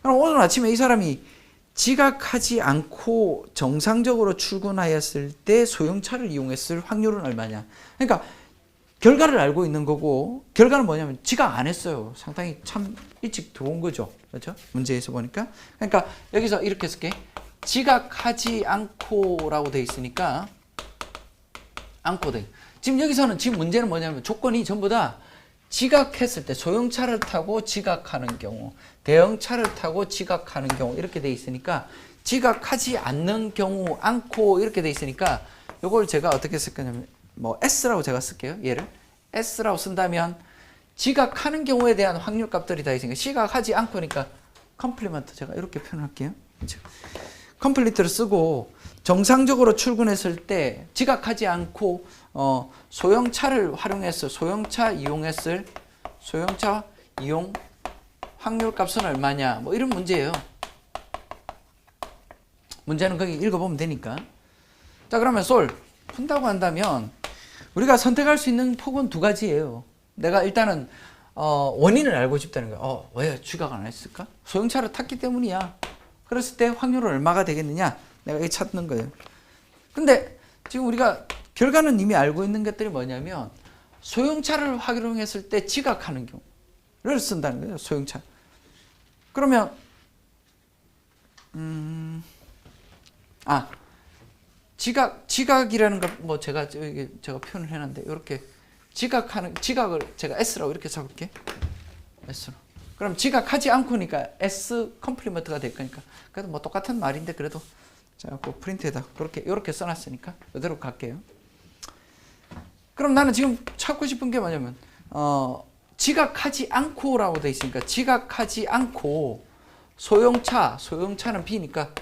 Speaker 1: 그럼 오늘 아침에 이 사람이 지각하지 않고 정상적으로 출근하였을 때 소형차를 이용했을 확률은 얼마냐. 그러니까 결과를 알고 있는 거고, 결과는 뭐냐면 지각 안 했어요. 상당히 참 일찍 들어온 거죠. 그렇죠? 문제에서 보니까. 그러니까 여기서 이렇게 쓸게. 지각하지 않고라고 돼 있으니까 않고 돼. 지금 여기서는 지금 문제는 뭐냐면 조건이 전부 다 지각했을 때, 소형차를 타고 지각하는 경우, 대형차를 타고 지각하는 경우 이렇게 돼 있으니까, 지각하지 않는 경우 않고 이렇게 돼 있으니까 이걸 제가 어떻게 쓸 거냐면 S라고 제가 쓸게요. 얘를 S라고 쓴다면 지각하는 경우에 대한 확률 값들이 다 있으니까, 지각하지 않고니까 컴플리먼트 제가 이렇게 표현할게요. 컴플리트를 쓰고, 정상적으로 출근했을 때 지각하지 않고 소형차를 활용해서 소형차 이용 확률 값은 얼마냐, 이런 문제예요. 문제는 거기 읽어보면 되니까. 자, 그러면 솔 푼다고 한다면 우리가 선택할 수 있는 폭은 두 가지예요. 내가 일단은 원인을 알고 싶다는 거야. 왜 지각을 안 했을까? 소형차를 탔기 때문이야. 그랬을 때 확률은 얼마가 되겠느냐? 내가 이거 찾는 거예요. 근데 지금 우리가 결과는 이미 알고 있는 것들이 뭐냐면 소형차를 활용했을 때 지각하는 경우를 쓴다는 거예요. 소형차. 그러면 지각이라는 걸 뭐 제가 표현을 해놨는데 이렇게 지각을 제가 S라고 이렇게 잡을게. S로. 그럼 지각하지 않고니까 S 컴플리먼트가 될 거니까. 그래도 뭐 똑같은 말인데 그래도 자, 그 프린트에다 이렇게 써놨으니까 이대로 갈게요. 그럼 나는 지금 찾고 싶은 게 뭐냐면 지각하지 않고라고 돼 있으니까 지각하지 않고 소형차는 B니까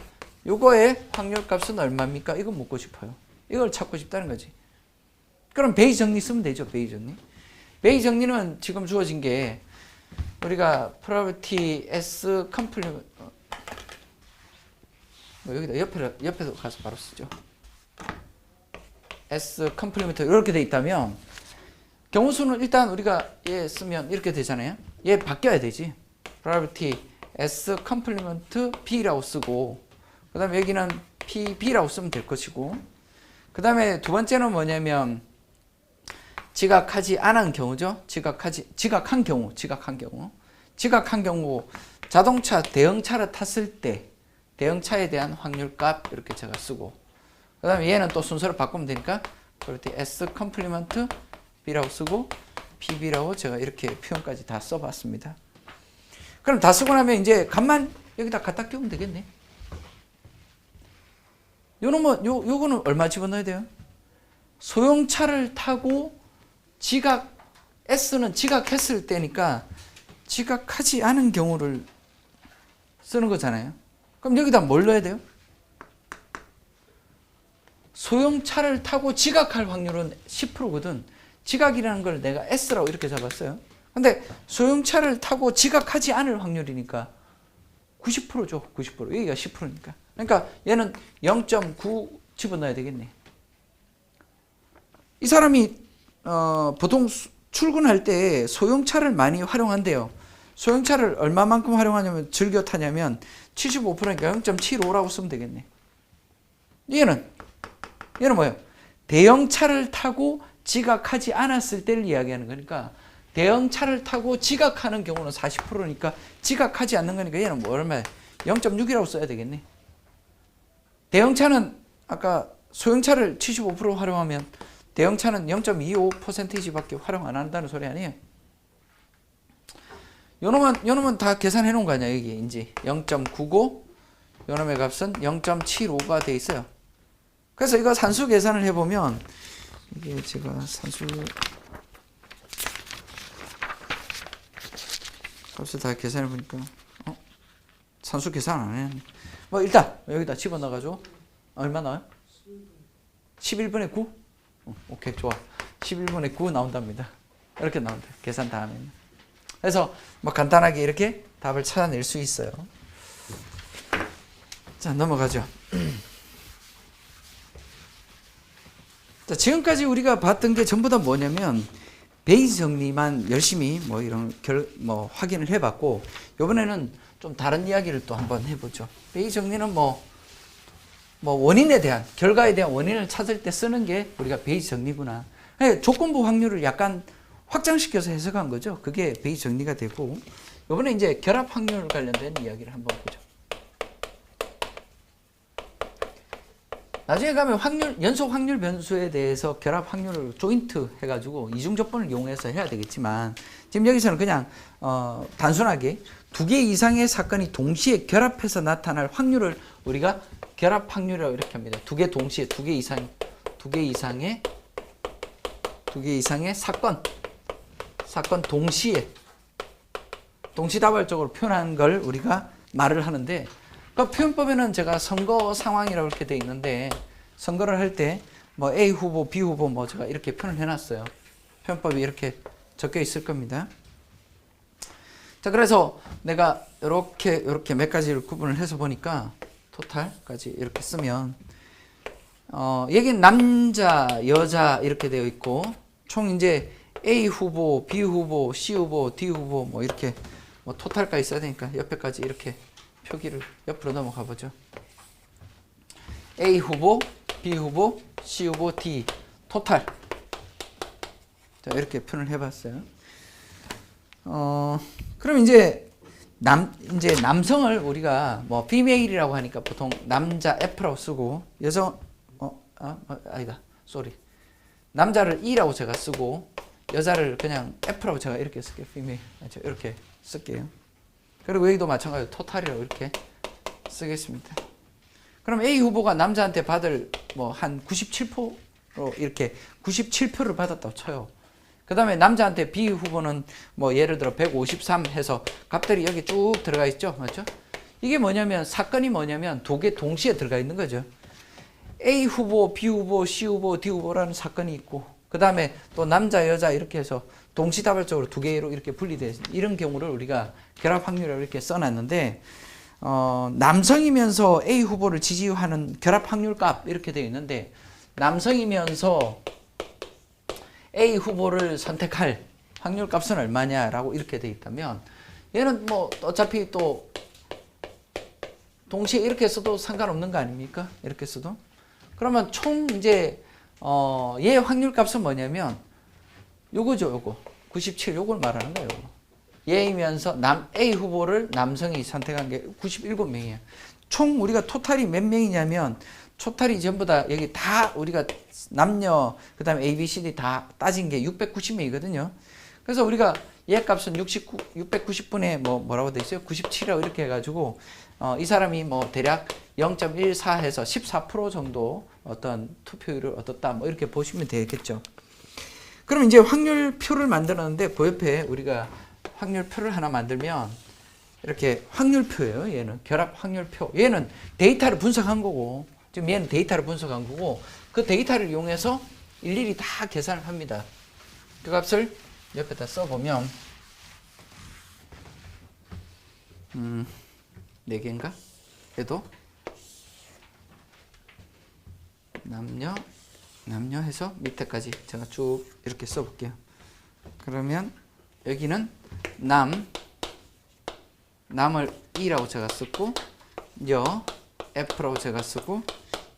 Speaker 1: 요거의 확률값은 얼마입니까? 이거 묻고 싶어요. 이걸 찾고 싶다는 거지. 그럼 베이 정리 쓰면 되죠. 베이 정리. 베이 정리는 지금 주어진 게 우리가 probability S 컴플리먼트 여기다 옆에서 가서 바로 쓰죠. S 컴플리먼트 이렇게 돼 있다면 경우수는 일단 우리가 얘 쓰면 이렇게 되잖아요. 얘 바뀌어야 되지. probability S 컴플리먼트 B라고 쓰고 그 다음에 여기는 PB라고 쓰면 될 것이고 그 다음에 두 번째는 뭐냐면 지각하지 않은 경우죠. 지각한 경우 자동차 대형차를 탔을 때 대형차에 대한 확률값 이렇게 제가 쓰고 그 다음에 얘는 또 순서를 바꾸면 되니까 그렇게 S 컴플리먼트 B라고 쓰고 PB라고 제가 이렇게 표현까지 다 써봤습니다. 그럼 다 쓰고 나면 이제 값만 여기다 갖다 끼우면 되겠네. 요거는 얼마 집어넣어야 돼요? 소형차를 타고 S는 지각했을 때니까 지각하지 않은 경우를 쓰는 거잖아요. 그럼 여기다 뭘 넣어야 돼요? 소형차를 타고 지각할 확률은 10%거든. 지각이라는 걸 내가 S라고 이렇게 잡았어요. 근데 소형차를 타고 지각하지 않을 확률이니까 90%죠. 90%. 여기가 10%니까. 그러니까 얘는 0.9 집어넣어야 되겠네. 이 사람이 보통 출근할 때 소형차를 많이 활용한대요. 소형차를 얼마만큼 활용하냐면 즐겨 타냐면 75%니까 0.75라고 쓰면 되겠네. 얘는 뭐예요? 대형차를 타고 지각하지 않았을 때를 이야기하는 거니까 대형차를 타고 지각하는 경우는 40%니까 지각하지 않는 거니까 얘는 뭐 얼마야? 0.6이라고 써야 되겠네. 대형차는 아까 소형차를 75% 활용하면 대형차는 0.25%밖에 활용 안 한다는 소리 아니에요? 요놈은 다 계산해 놓은 거 아니야, 여기. 이제 0.95, 요놈의 값은 0.75가 돼 있어요. 그래서 이거 산수 계산을 해보면, 이게 제가 산수 값을 다 계산해 보니까, 산수 계산 안 했네. 뭐, 일단, 여기다 집어넣어가지고, 얼마 나와요? 11분의 9? 오케이, 좋아. 11분의 9 나온답니다. 이렇게 나온다. 계산 다 하면. 그래서 뭐 간단하게 이렇게 답을 찾아낼 수 있어요. 자, 넘어가죠. 자, 지금까지 우리가 봤던 게 전부 다 뭐냐면 베이스 정리만 열심히 뭐 이런 확인을 해봤고, 이번에는 좀 다른 이야기를 또 한번 해보죠. 베이스 정리는 뭐 원인에 대한, 결과에 대한 원인을 찾을 때 쓰는 게 우리가 베이스 정리구나. 조건부 확률을 약간 확장시켜서 해석한 거죠. 그게 베이스 정리가 되고, 이번에 이제 결합 확률 관련된 이야기를 한번 보죠. 나중에 가면 연속 확률 변수에 대해서 결합 확률을 조인트 해가지고 이중조건을 이용해서 해야 되겠지만, 지금 여기서는 그냥 단순하게 두 개 이상의 사건이 동시에 결합해서 나타날 확률을 우리가 결합 확률이라고 이렇게 합니다. 두 개 동시에, 두 개 이상의 사건 동시다발적으로 표현한 걸 우리가 말을 하는데, 그 표현법에는 제가 선거 상황이라고 이렇게 돼 있는데, 선거를 할 때 뭐 A 후보, B 후보 뭐 제가 이렇게 표현을 해놨어요. 표현법이 이렇게 적혀 있을 겁니다. 자, 그래서 내가 이렇게 몇 가지를 구분을 해서 보니까 토탈까지 이렇게 쓰면 여긴 남자, 여자 이렇게 되어 있고, 총 이제 A 후보, B 후보, C 후보, D 후보 뭐 이렇게 뭐 토탈까지 써야 되니까 옆에까지 이렇게 표기를 옆으로 넘어가 보죠. A 후보, B 후보, C 후보, D 토탈. 자, 이렇게 표현을 해봤어요. 그럼 이제 남성을 우리가 뭐 female이라고 하니까 보통 남자 F라고 쓰고 여성 아니다, 쏘리. 남자를 E라고 제가 쓰고 여자를 그냥 F라고 제가 이렇게 쓸게요. female. 이렇게 쓸게요. 그리고 여기도 마찬가지로 토탈이라고 이렇게 쓰겠습니다. 그럼 A 후보가 남자한테 받을 뭐 한 97%로 이렇게 97표를 받았다고 쳐요. 그 다음에 남자한테 B 후보는 뭐 예를 들어 153 해서 값들이 여기 쭉 들어가 있죠. 맞죠? 이게 뭐냐면 사건이 뭐냐면 두 개 동시에 들어가 있는 거죠. A 후보, B 후보, C 후보, D 후보라는 사건이 있고 그 다음에 또 남자, 여자 이렇게 해서 동시다발적으로 두 개로 이렇게 분리되어 있습니다. 이런 경우를 우리가 결합 확률이라고 이렇게 써놨는데 남성이면서 A 후보를 지지하는 결합 확률 값 이렇게 되어 있는데 남성이면서 A 후보를 선택할 확률 값은 얼마냐라고 이렇게 되어 있다면 얘는 뭐 어차피 또 동시에 이렇게 써도 상관없는 거 아닙니까? 이렇게 써도. 그러면 총 이제 얘 확률 값은 뭐냐면 요거죠, 요거. 97 요걸 말하는 거예요. 요거. 얘이면서 A 후보를 남성이 선택한 게 97명이에요. 총 우리가 토탈이 몇 명이냐면 토탈이 전부 다 여기 다 우리가 남녀 그다음에 A, B, C, D 다 따진 게 690명이거든요. 그래서 우리가 얘 값은 690분의 뭐라고 돼 있어요? 97이라고 이렇게 해가지고 이 사람이 뭐 대략 0.14 해서 14% 정도 어떤 투표율을 얻었다 뭐 이렇게 보시면 되겠죠. 그럼 이제 확률표를 만들었는데 그 옆에 우리가 확률표를 하나 만들면 이렇게 확률표예요. 얘는 결합 확률표. 얘는 데이터를 분석한 거고 지금 얘는 데이터를 분석한 거고 그 데이터를 이용해서 일일이 다 계산을 합니다. 그 값을 옆에다 써보면 4개인가? 얘도 남녀 해서 밑에까지 제가 쭉 이렇게 써볼게요. 그러면 여기는 남을 E라고 제가 쓰고 F라고 제가 쓰고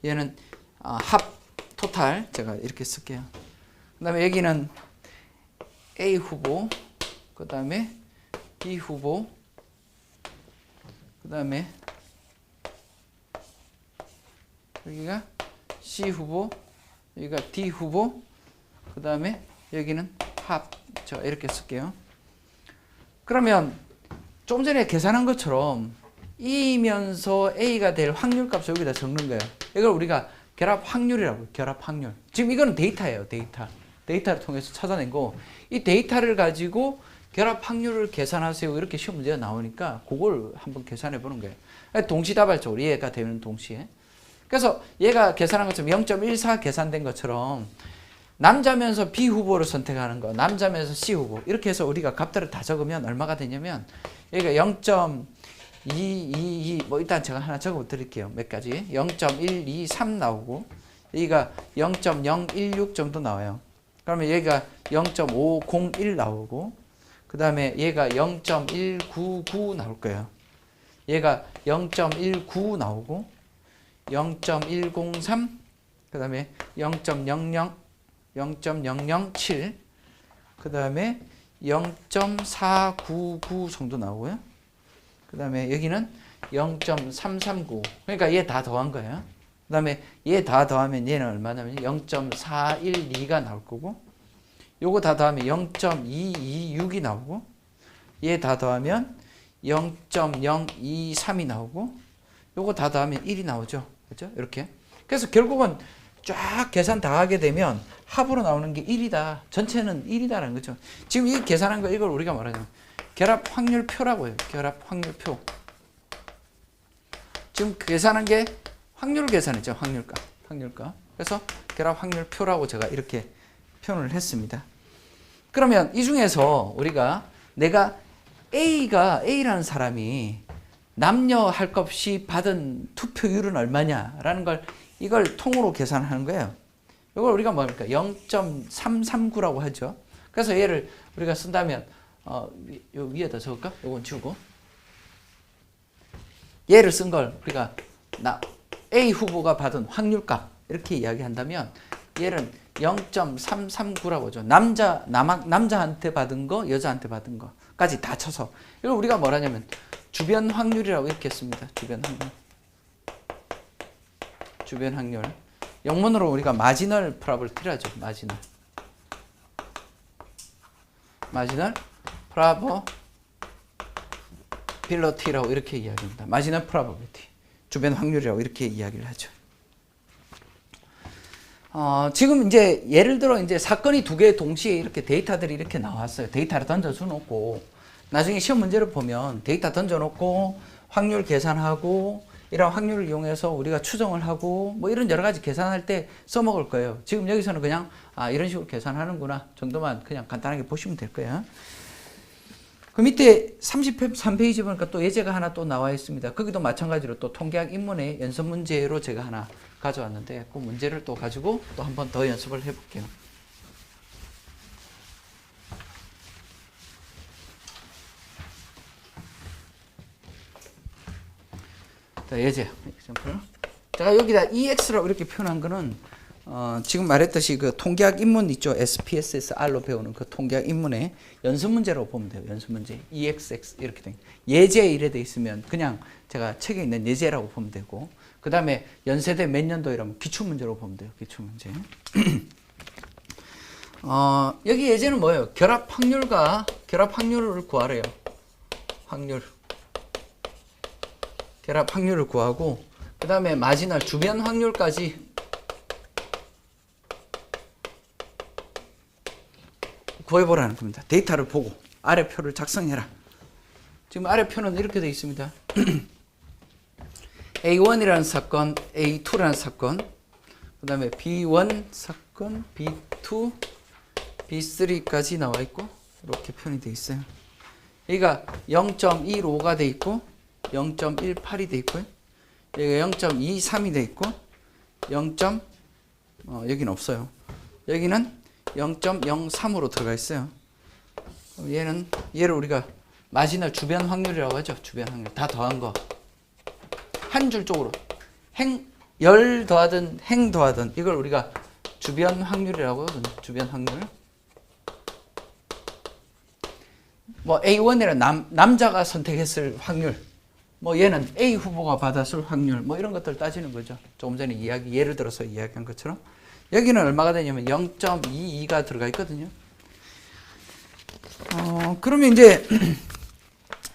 Speaker 1: 얘는 합 토탈 제가 이렇게 쓸게요. 그 다음에 여기는 A 후보 그 다음에 B 후보 그 다음에 여기가 C 후보 여기가 D 후보 그 다음에 여기는 합 저 이렇게 쓸게요. 그러면 좀 전에 계산한 것처럼 E면서 A가 될 확률 값을 여기다 적는 거예요. 이걸 우리가 결합 확률이라고 결합 확률. 지금 이거는 데이터예요. 데이터를 통해서 찾아낸 거. 이 데이터를 가지고 결합 확률을 계산하세요. 이렇게 시험 문제가 나오니까 그걸 한번 계산해 보는 거예요. 동시다발적으로 얘가 되는 동시에. 그래서 얘가 계산한 것처럼 0.14 계산된 것처럼 남자면서 B 후보를 선택하는 거, 남자면서 C 후보 이렇게 해서 우리가 값들을 다 적으면 얼마가 되냐면 여기가 0.222 뭐 일단 제가 하나 적어 드릴게요. 몇 가지 0.123 나오고 여기가 0.016 정도 나와요. 그러면 여기가 0.501 나오고 그 다음에 얘가 0.199 나올 거예요. 얘가 0.19 나오고 0.103 그 다음에 0.007 그 다음에 0.499 정도 나오고요. 그 다음에 여기는 0.339 그러니까 얘 다 더한 거예요. 그 다음에 얘 다 더하면 얘는 얼마냐면 0.412가 나올 거고 요거 다 더하면 0.226이 나오고 얘 다 더하면 0.023이 나오고 요거 다 더하면 1이 나오죠. 그렇죠? 이렇게. 그래서 결국은 쫙 계산 다 하게 되면 합으로 나오는 게 1이다. 전체는 1이다라는 거죠. 지금 이 계산한 거 이걸 우리가 말하자면 결합 확률표라고 해요. 결합 확률표. 지금 계산한 게 확률을 계산했죠. 확률값. 그래서 결합 확률표라고 제가 이렇게 표현을 했습니다. 그러면 이 중에서 우리가 내가 A라는 사람이 남녀 할 것 없이 받은 투표율은 얼마냐라는 걸 이걸 통으로 계산하는 거예요. 이걸 우리가 뭡니까? 0.339라고 하죠. 그래서 얘를 우리가 쓴다면 요 위에다 적을까? 요건 지우고 얘를 쓴 걸 우리가 A 후보가 받은 확률값 이렇게 이야기한다면 얘는 0.339라고 하죠. 남자한테 받은 거, 여자한테 받은 거까지 다 쳐서 이걸 우리가 뭐라냐면 주변 확률이라고 이렇게 했습니다. 주변 확률. 주변 확률. 영문으로 우리가 마지널 프로버빌티라죠. 마지널 프로버빌리티라고 이렇게 이야기합니다. 마지널 프로버빌리티. 주변 확률이라고 이렇게 이야기를 하죠. 지금 이제 예를 들어 이제 사건이 두 개 동시에 이렇게 데이터들이 이렇게 나왔어요. 데이터를 던져서 놓고 나중에 시험 문제를 보면 데이터 던져놓고 확률 계산하고 이런 확률을 이용해서 우리가 추정을 하고 뭐 이런 여러 가지 계산할 때 써먹을 거예요. 지금 여기서는 그냥 이런 식으로 계산하는구나 정도만 그냥 간단하게 보시면 될 거예요. 그 밑에 33페이지 보니까 또 예제가 하나 또 나와 있습니다. 거기도 마찬가지로 또 통계학 인문의 연습 문제로 제가 하나 가져왔는데 그 문제를 또 가지고 또 한 번 더 연습을 해볼게요. 자, 예제. 제가 여기다 EX라고 이렇게 표현한 거는 지금 말했듯이 그 통계학 인문 있죠. SPSSR로 배우는 그 통계학 인문의 연습 문제라고 보면 돼요. 연습 문제. EXX 이렇게 된 예제 이래 돼 있으면 그냥 제가 책에 있는 예제라고 보면 되고 그 다음에 연세대 몇 년도 이러면 기출문제로 보면 돼요. 기출문제. 여기 예제는 뭐예요? 결합 확률을 구하래요. 결합 확률을 구하고 그 다음에 마지널 주변 확률까지 구해보라는 겁니다. 데이터를 보고 아래 표를 작성해라. 지금 아래 표는 이렇게 되어 있습니다. A1이라는 사건, A2라는 사건, 그 다음에 B1 사건, B2, B3까지 나와 있고 이렇게 표현이 되어 있어요. 여기가 0.15가 되어 있고 0.18이 되어 있고요. 여기가 0.23이 되어 있고 여기는 없어요. 여기는 0.03으로 들어가 있어요. 얘를 우리가 마지널 주변 확률이라고 하죠. 주변 확률. 다 더한 거. 한 줄 쪽으로. 열 더하든 행 더하든 이걸 우리가 주변 확률이라고 하거든요. 주변 확률. 뭐 A1이라 남자가 선택했을 확률. 뭐 얘는 A 후보가 받았을 확률. 뭐 이런 것들 따지는 거죠. 조금 전에 예를 들어서 이야기한 것처럼. 여기는 얼마가 되냐면 0.22가 들어가 있거든요. 그러면 이제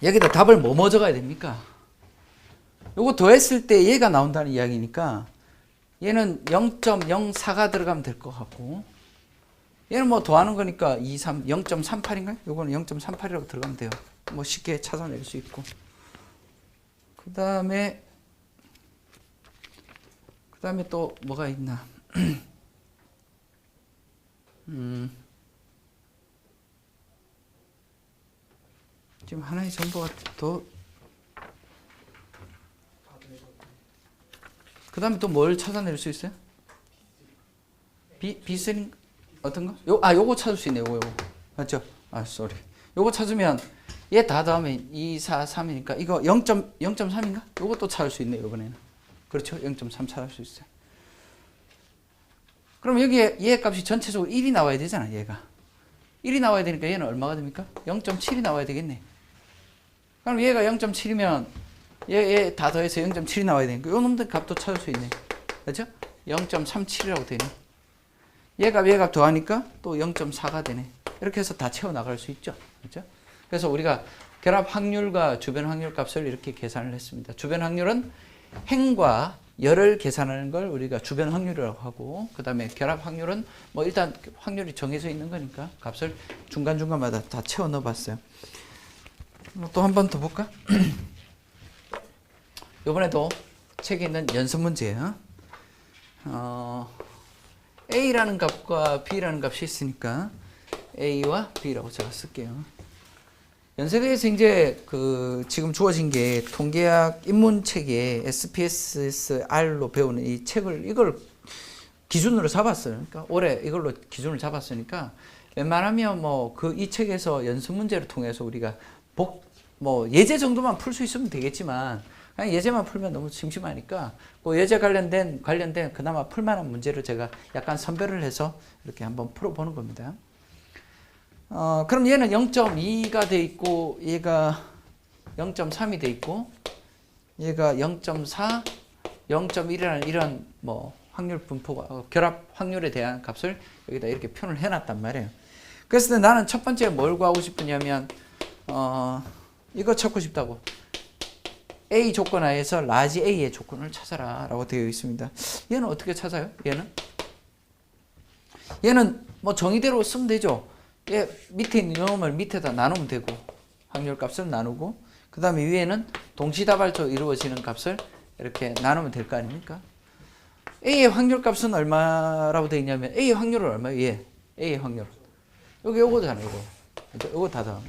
Speaker 1: 여기다 답을 뭐 적어야 됩니까? 요거 더했을 때 얘가 나온다는 이야기니까 얘는 0.04가 들어가면 될 것 같고 얘는 뭐 더하는 거니까 0.38인가요? 요거는 0.38이라고 들어가면 돼요. 뭐 쉽게 찾아낼 수 있고 그 다음에 또 뭐가 있나? 지금 하나의 정보가 더 그 다음에 또 뭘 찾아낼 수 있어요? 비슬링 어떤 거? 요거 찾을 수 있네요. 요거 맞죠? 쏘리. 요거 찾으면 얘 다 더하면 2, 4, 3이니까 이거 0.3인가? 요것도 찾을 수 있네요. 이번에는 그렇죠? 0.3 찾을 수 있어요. 그럼 여기에 얘 값이 전체적으로 1이 나와야 되잖아. 얘가 1이 나와야 되니까 얘는 얼마가 됩니까? 0.7이 나와야 되겠네. 그럼 얘가 0.7이면 얘 다 더해서 0.7이 나와야 되니까 요 놈들 값도 찾을 수 있네. 그렇죠? 0.37이라고 되네. 얘 값 더하니까 또 0.4가 되네. 이렇게 해서 다 채워 나갈 수 있죠. 그렇죠? 그래서 우리가 결합 확률과 주변 확률 값을 이렇게 계산을 했습니다. 주변 확률은 행과 열을 계산하는 걸 우리가 주변 확률이라고 하고 그 다음에 결합 확률은 뭐 일단 확률이 정해져 있는 거니까 값을 중간중간마다 다 채워 넣어봤어요. 또 한 번 더 볼까? 이번에도 책에 있는 연습 문제예요. A라는 값과 B라는 값이 있으니까 A와 B라고 제가 쓸게요. 연세대에서 이제 지금 주어진 게 통계학 입문책에 SPSSR로 배우는 이 책을 이걸 기준으로 잡았어요. 그러니까 올해 이걸로 기준을 잡았으니까 웬만하면 뭐 이 책에서 연습 문제를 통해서 우리가 예제 정도만 풀 수 있으면 되겠지만 그냥 예제만 풀면 너무 심심하니까 그 예제 관련된 그나마 풀만한 문제를 제가 약간 선별을 해서 이렇게 한번 풀어보는 겁니다. 그럼 얘는 0.2가 돼 있고 얘가 0.3이 돼 있고 얘가 0.4, 0.1이라는 이런 뭐 확률 분포가 결합 확률에 대한 값을 여기다 이렇게 표현을 해놨단 말이에요. 그래서 나는 첫 번째 뭘 구하고 싶으냐면 이거 찾고 싶다고. A 조건 하에서 라지 A의 조건을 찾아라 라고 되어 있습니다. 얘는 어떻게 찾아요? 얘는 뭐 정의대로 쓰면 되죠. 얘 밑에 있는 놈을 밑에다 나누면 되고 확률 값을 나누고 그 다음에 위에는 동시다발적으로 이루어지는 값을 이렇게 나누면 될 거 아닙니까? A의 확률 값은 얼마라고 되어 있냐면 A의 확률은 얼마예요? A의 확률 요거잖아. 요거 다 더하면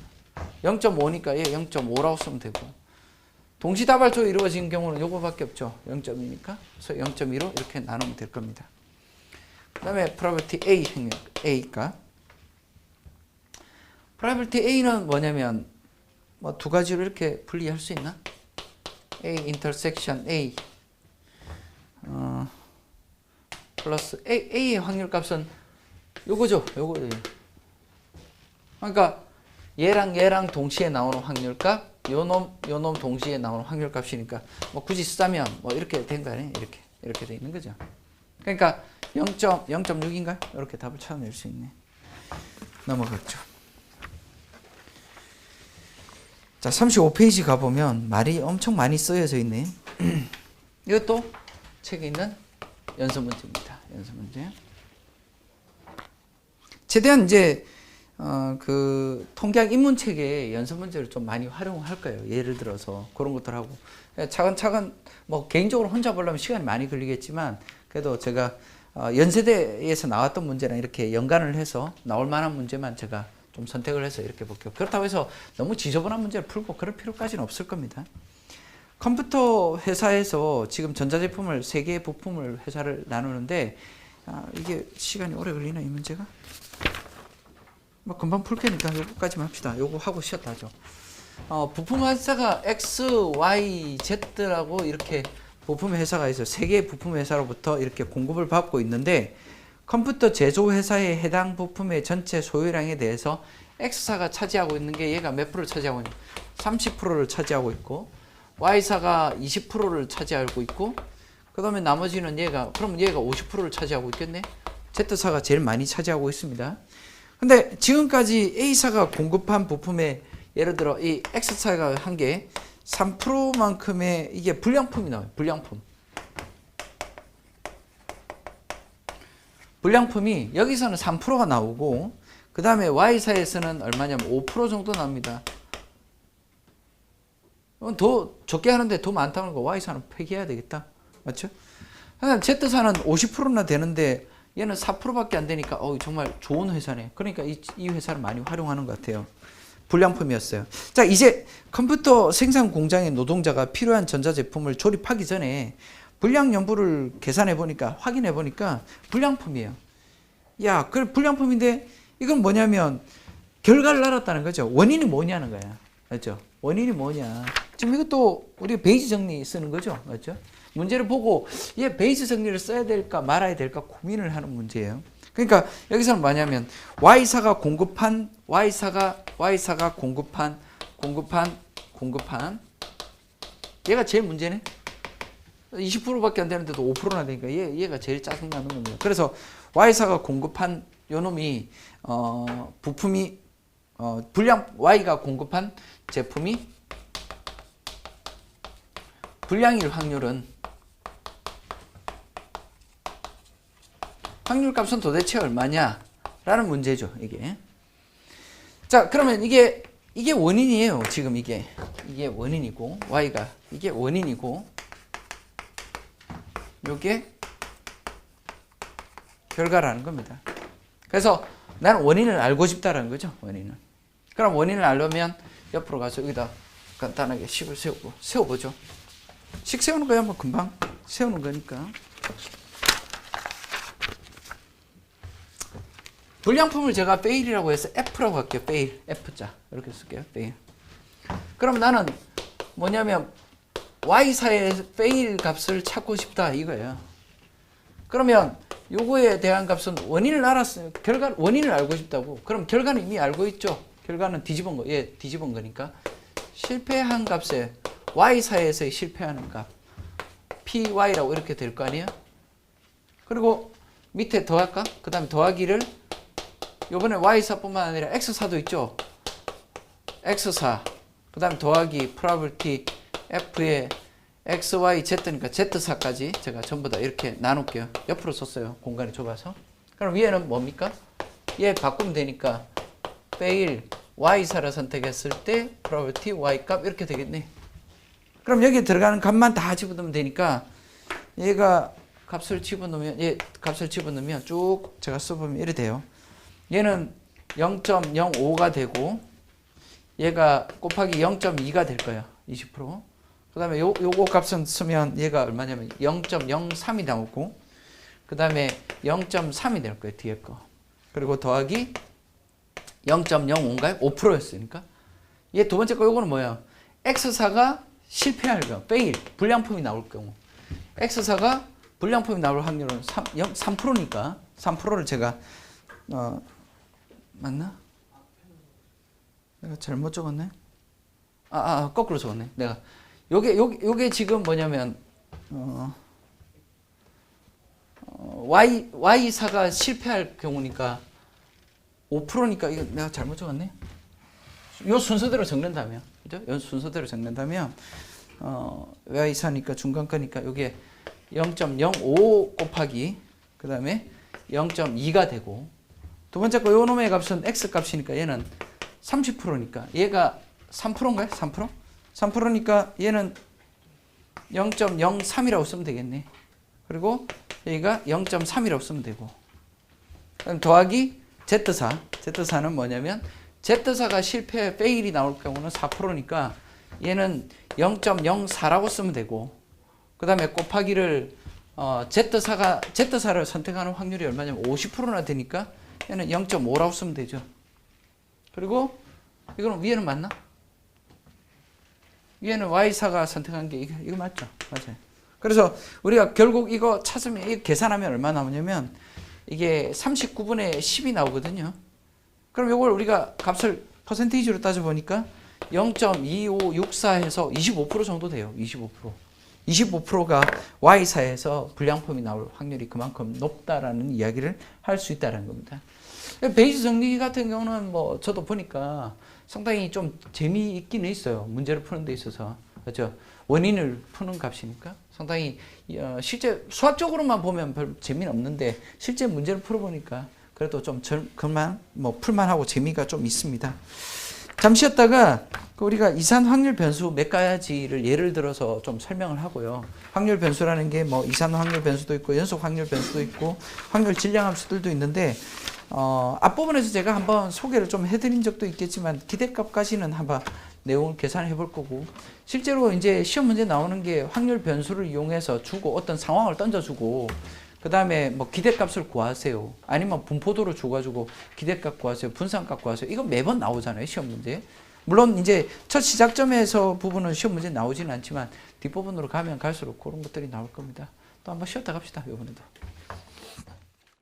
Speaker 1: 0.5니까 얘 0.5라고 쓰면 되고 동시다발적으로 이루어진 경우는 요거밖에 없죠. 0.2니까 그래서 0.2로 이렇게 나누면 될 겁니다. 그 다음에 probability A 확률 A가 probability A는 뭐냐면 뭐 두 가지로 이렇게 분리할 수 있나? A intersection A 플러스 A의 확률 값은 요거죠. 요거. 그러니까 얘랑 동시에 나오는 확률값, 요놈 동시에 나오는 확률값이니까 뭐 굳이 쓰자면 뭐 이렇게 된 거 아니에요? 이렇게 돼 있는 거죠. 그러니까 0.6인가요? 이렇게 답을 찾아낼 수 있네. 넘어갔죠. 자, 35페이지 가보면 말이 엄청 많이 쓰여져 있네. 이것도 책에 있는 연습 문제입니다. 연습 문제. 최대한 이제 그 통계학 입문책에 연습 문제를 좀 많이 활용할 거예요. 예를 들어서 그런 것들 하고 차근차근 뭐 개인적으로 혼자 보려면 시간이 많이 걸리겠지만 그래도 제가 연세대에서 나왔던 문제랑 이렇게 연관을 해서 나올 만한 문제만 제가 좀 선택을 해서 이렇게 볼게요. 그렇다고 해서 너무 지저분한 문제를 풀고 그럴 필요까지는 없을 겁니다. 컴퓨터 회사에서 지금 전자제품을 3개의 부품을 회사를 나누는데 이게 시간이 오래 걸리나 이 문제가? 뭐 금방 풀 거니까 요거까지만 합시다. 요거 하고 쉬었다 하죠. 부품 회사가 X, Y, Z라고 이렇게 부품 회사가 있어요. 3개의 부품 회사로부터 이렇게 공급을 받고 있는데 컴퓨터 제조 회사의 해당 부품의 전체 소유량에 대해서 X사가 차지하고 있는 게 얘가 몇 프로를 차지하고 있냐? 30%를 차지하고 있고 Y사가 20%를 차지하고 있고 그 다음에 나머지는 그럼 얘가 50%를 차지하고 있겠네? Z사가 제일 많이 차지하고 있습니다. 근데 지금까지 A사가 공급한 부품에 예를 들어 이 X사가 한 게 3%만큼의 이게 불량품이 나와요. 불량품이 여기서는 3%가 나오고 그 다음에 Y사에서는 얼마냐면 5% 정도 나옵니다. 더 적게 하는데 더 많다는 거 Y사는 폐기해야 되겠다. 맞죠? Z사는 50%나 되는데 얘는 4%밖에 안 되니까 정말 좋은 회사네. 그러니까 이 회사를 많이 활용하는 것 같아요. 불량품이었어요. 자, 이제 컴퓨터 생산 공장의 노동자가 필요한 전자제품을 조립하기 전에 불량 연부를 계산해 보니까 확인해 보니까 불량품이에요. 야, 그 불량품인데 이건 뭐냐면 결과를 알았다는 거죠. 원인이 뭐냐는 거야. 맞죠? 원인이 뭐냐. 지금 이것도 우리가 베이지 정리 쓰는 거죠. 맞죠? 문제를 보고 얘 베이지 정리를 써야 될까 말아야 될까 고민을 하는 문제예요. 그러니까 여기서는 뭐냐면 Y사가 공급한 얘가 제일 문제네. 20%밖에 안 되는데도 5%나 되니까 얘가 제일 짜증나는 겁니다. 그래서 Y사가 공급한 요 놈이 부품이 Y가 공급한 제품이 불량일 확률은 확률값은 도대체 얼마냐? 라는 문제죠, 이게. 자, 그러면 이게 원인이에요, 지금 이게 원인이고, Y가, 이게 원인이고, 요게 결과라는 겁니다. 그래서 나는 원인을 알고 싶다라는 거죠, 원인은. 그럼 원인을 알려면 옆으로 가서 여기다 간단하게 식을 세워보죠. 식 세우는 거야, 뭐 금방 세우는 거니까. 불량품을 제가 fail이라고 해서 F라고 할게요. fail. F자. 이렇게 쓸게요. fail. 그럼 나는 뭐냐면 y사의 페일 값을 찾고 싶다 이거예요. 그러면 요거에 대한 값은 원인을 알았어요. 원인을 알고 싶다고. 그럼 결과는 이미 알고 있죠. 결과는 뒤집은 거, 뒤집은 거니까. 실패한 값에 y사에서의 실패하는 값 py라고 이렇게 될 거 아니에요. 그리고 밑에 더할까? 그 다음에 더하기를 요번에 y사뿐만 아니라 x사도 있죠. x사 그 다음에 더하기 probability f의 x, y, z니까 z사까지 제가 전부 다 이렇게 나눌게요. 옆으로 썼어요. 공간이 좁아서. 그럼 위에는 뭡니까? 얘 바꾸면 되니까 fail y사를 선택했을 때 probability y 값 이렇게 되겠네. 그럼 여기에 들어가는 값만 다 집어넣으면 되니까 얘가 값을 집어넣으면 쭉 제가 써보면 이래 돼요. 얘는 0.05가 되고 얘가 곱하기 0.2가 될 거야. 20%. 그 다음에 요거 값은 쓰면 얘가 얼마냐면 0.03이 나오고 그 다음에 0.3이 될 거예요. 뒤에 거. 그리고 더하기 0.05인가요? 5%였으니까. 얘 두 번째 거 요거는 뭐야? X사가 실패할 경우, fail, 불량품이 나올 경우. X사가 불량품이 나올 확률은 3%니까 3%를 제가 맞나? 내가 잘못 적었네. 거꾸로 적었네. 내가 요게 지금 뭐냐면 Y사가 실패할 경우니까 5%니까 이거 내가 잘못 적었네. 요 순서대로 적는다면, 그죠? 요 순서대로 적는다면 Y사니까 중간거니까 요게 0.05 곱하기 그 다음에 0.2가 되고 두 번째 거 요 놈의 값은 X 값이니까 얘는 30%니까 얘가 3%인가요? 3%? 3%니까 얘는 0.03이라고 쓰면 되겠네. 그리고 여기가 0.3이라고 쓰면 되고 그럼 더하기 Z사. Z사는 뭐냐면 Z사가 실패, fail이 나올 경우는 4%니까 얘는 0.04라고 쓰면 되고 그 다음에 곱하기를 Z사를 선택하는 확률이 얼마냐면 50%나 되니까 얘는 0.5라고 쓰면 되죠. 그리고 이거는 위에는 맞나? 위에는 Y사가 선택한 게 이거 맞죠? 맞아요. 그래서 우리가 결국 이거 찾으면, 이거 계산하면 얼마 나오냐면 이게 39분의 10이 나오거든요. 그럼 이걸 우리가 값을 퍼센테이지로 따져보니까 0.2564 해서 25% 정도 돼요. 25%. 25%가 Y사에서 불량품이 나올 확률이 그만큼 높다라는 이야기를 할 수 있다는 겁니다. 베이스 정리 같은 경우는 뭐 저도 보니까 상당히 좀 재미있기는 있어요. 문제를 푸는 데 있어서. 그렇죠? 원인을 푸는 값이니까 상당히 실제 수학적으로만 보면 별 재미는 없는데 실제 문제를 풀어보니까 그래도 좀 그만 뭐 풀만하고 재미가 좀 있습니다. 잠시 쉬었다가 우리가 이산 확률 변수 몇 가지를 예를 들어서 좀 설명을 하고요. 확률 변수라는 게 뭐 이산 확률 변수도 있고 연속 확률 변수도 있고 확률 질량 함수들도 있는데 앞부분에서 제가 한번 소개를 좀 해드린 적도 있겠지만 기대값까지는 한번 내용을 계산해 볼 거고 실제로 이제 시험 문제 나오는 게 확률 변수를 이용해서 주고 어떤 상황을 던져주고 그 다음에 뭐 기대값을 구하세요. 아니면 분포도로 줘가지고 기대값 구하세요. 분산값 구하세요. 이거 매번 나오잖아요. 시험 문제. 물론 이제 첫 시작점에서 부분은 시험 문제 나오지는 않지만 뒷부분으로 가면 갈수록 그런 것들이 나올 겁니다. 또 한번 쉬었다 갑시다. 이번에도.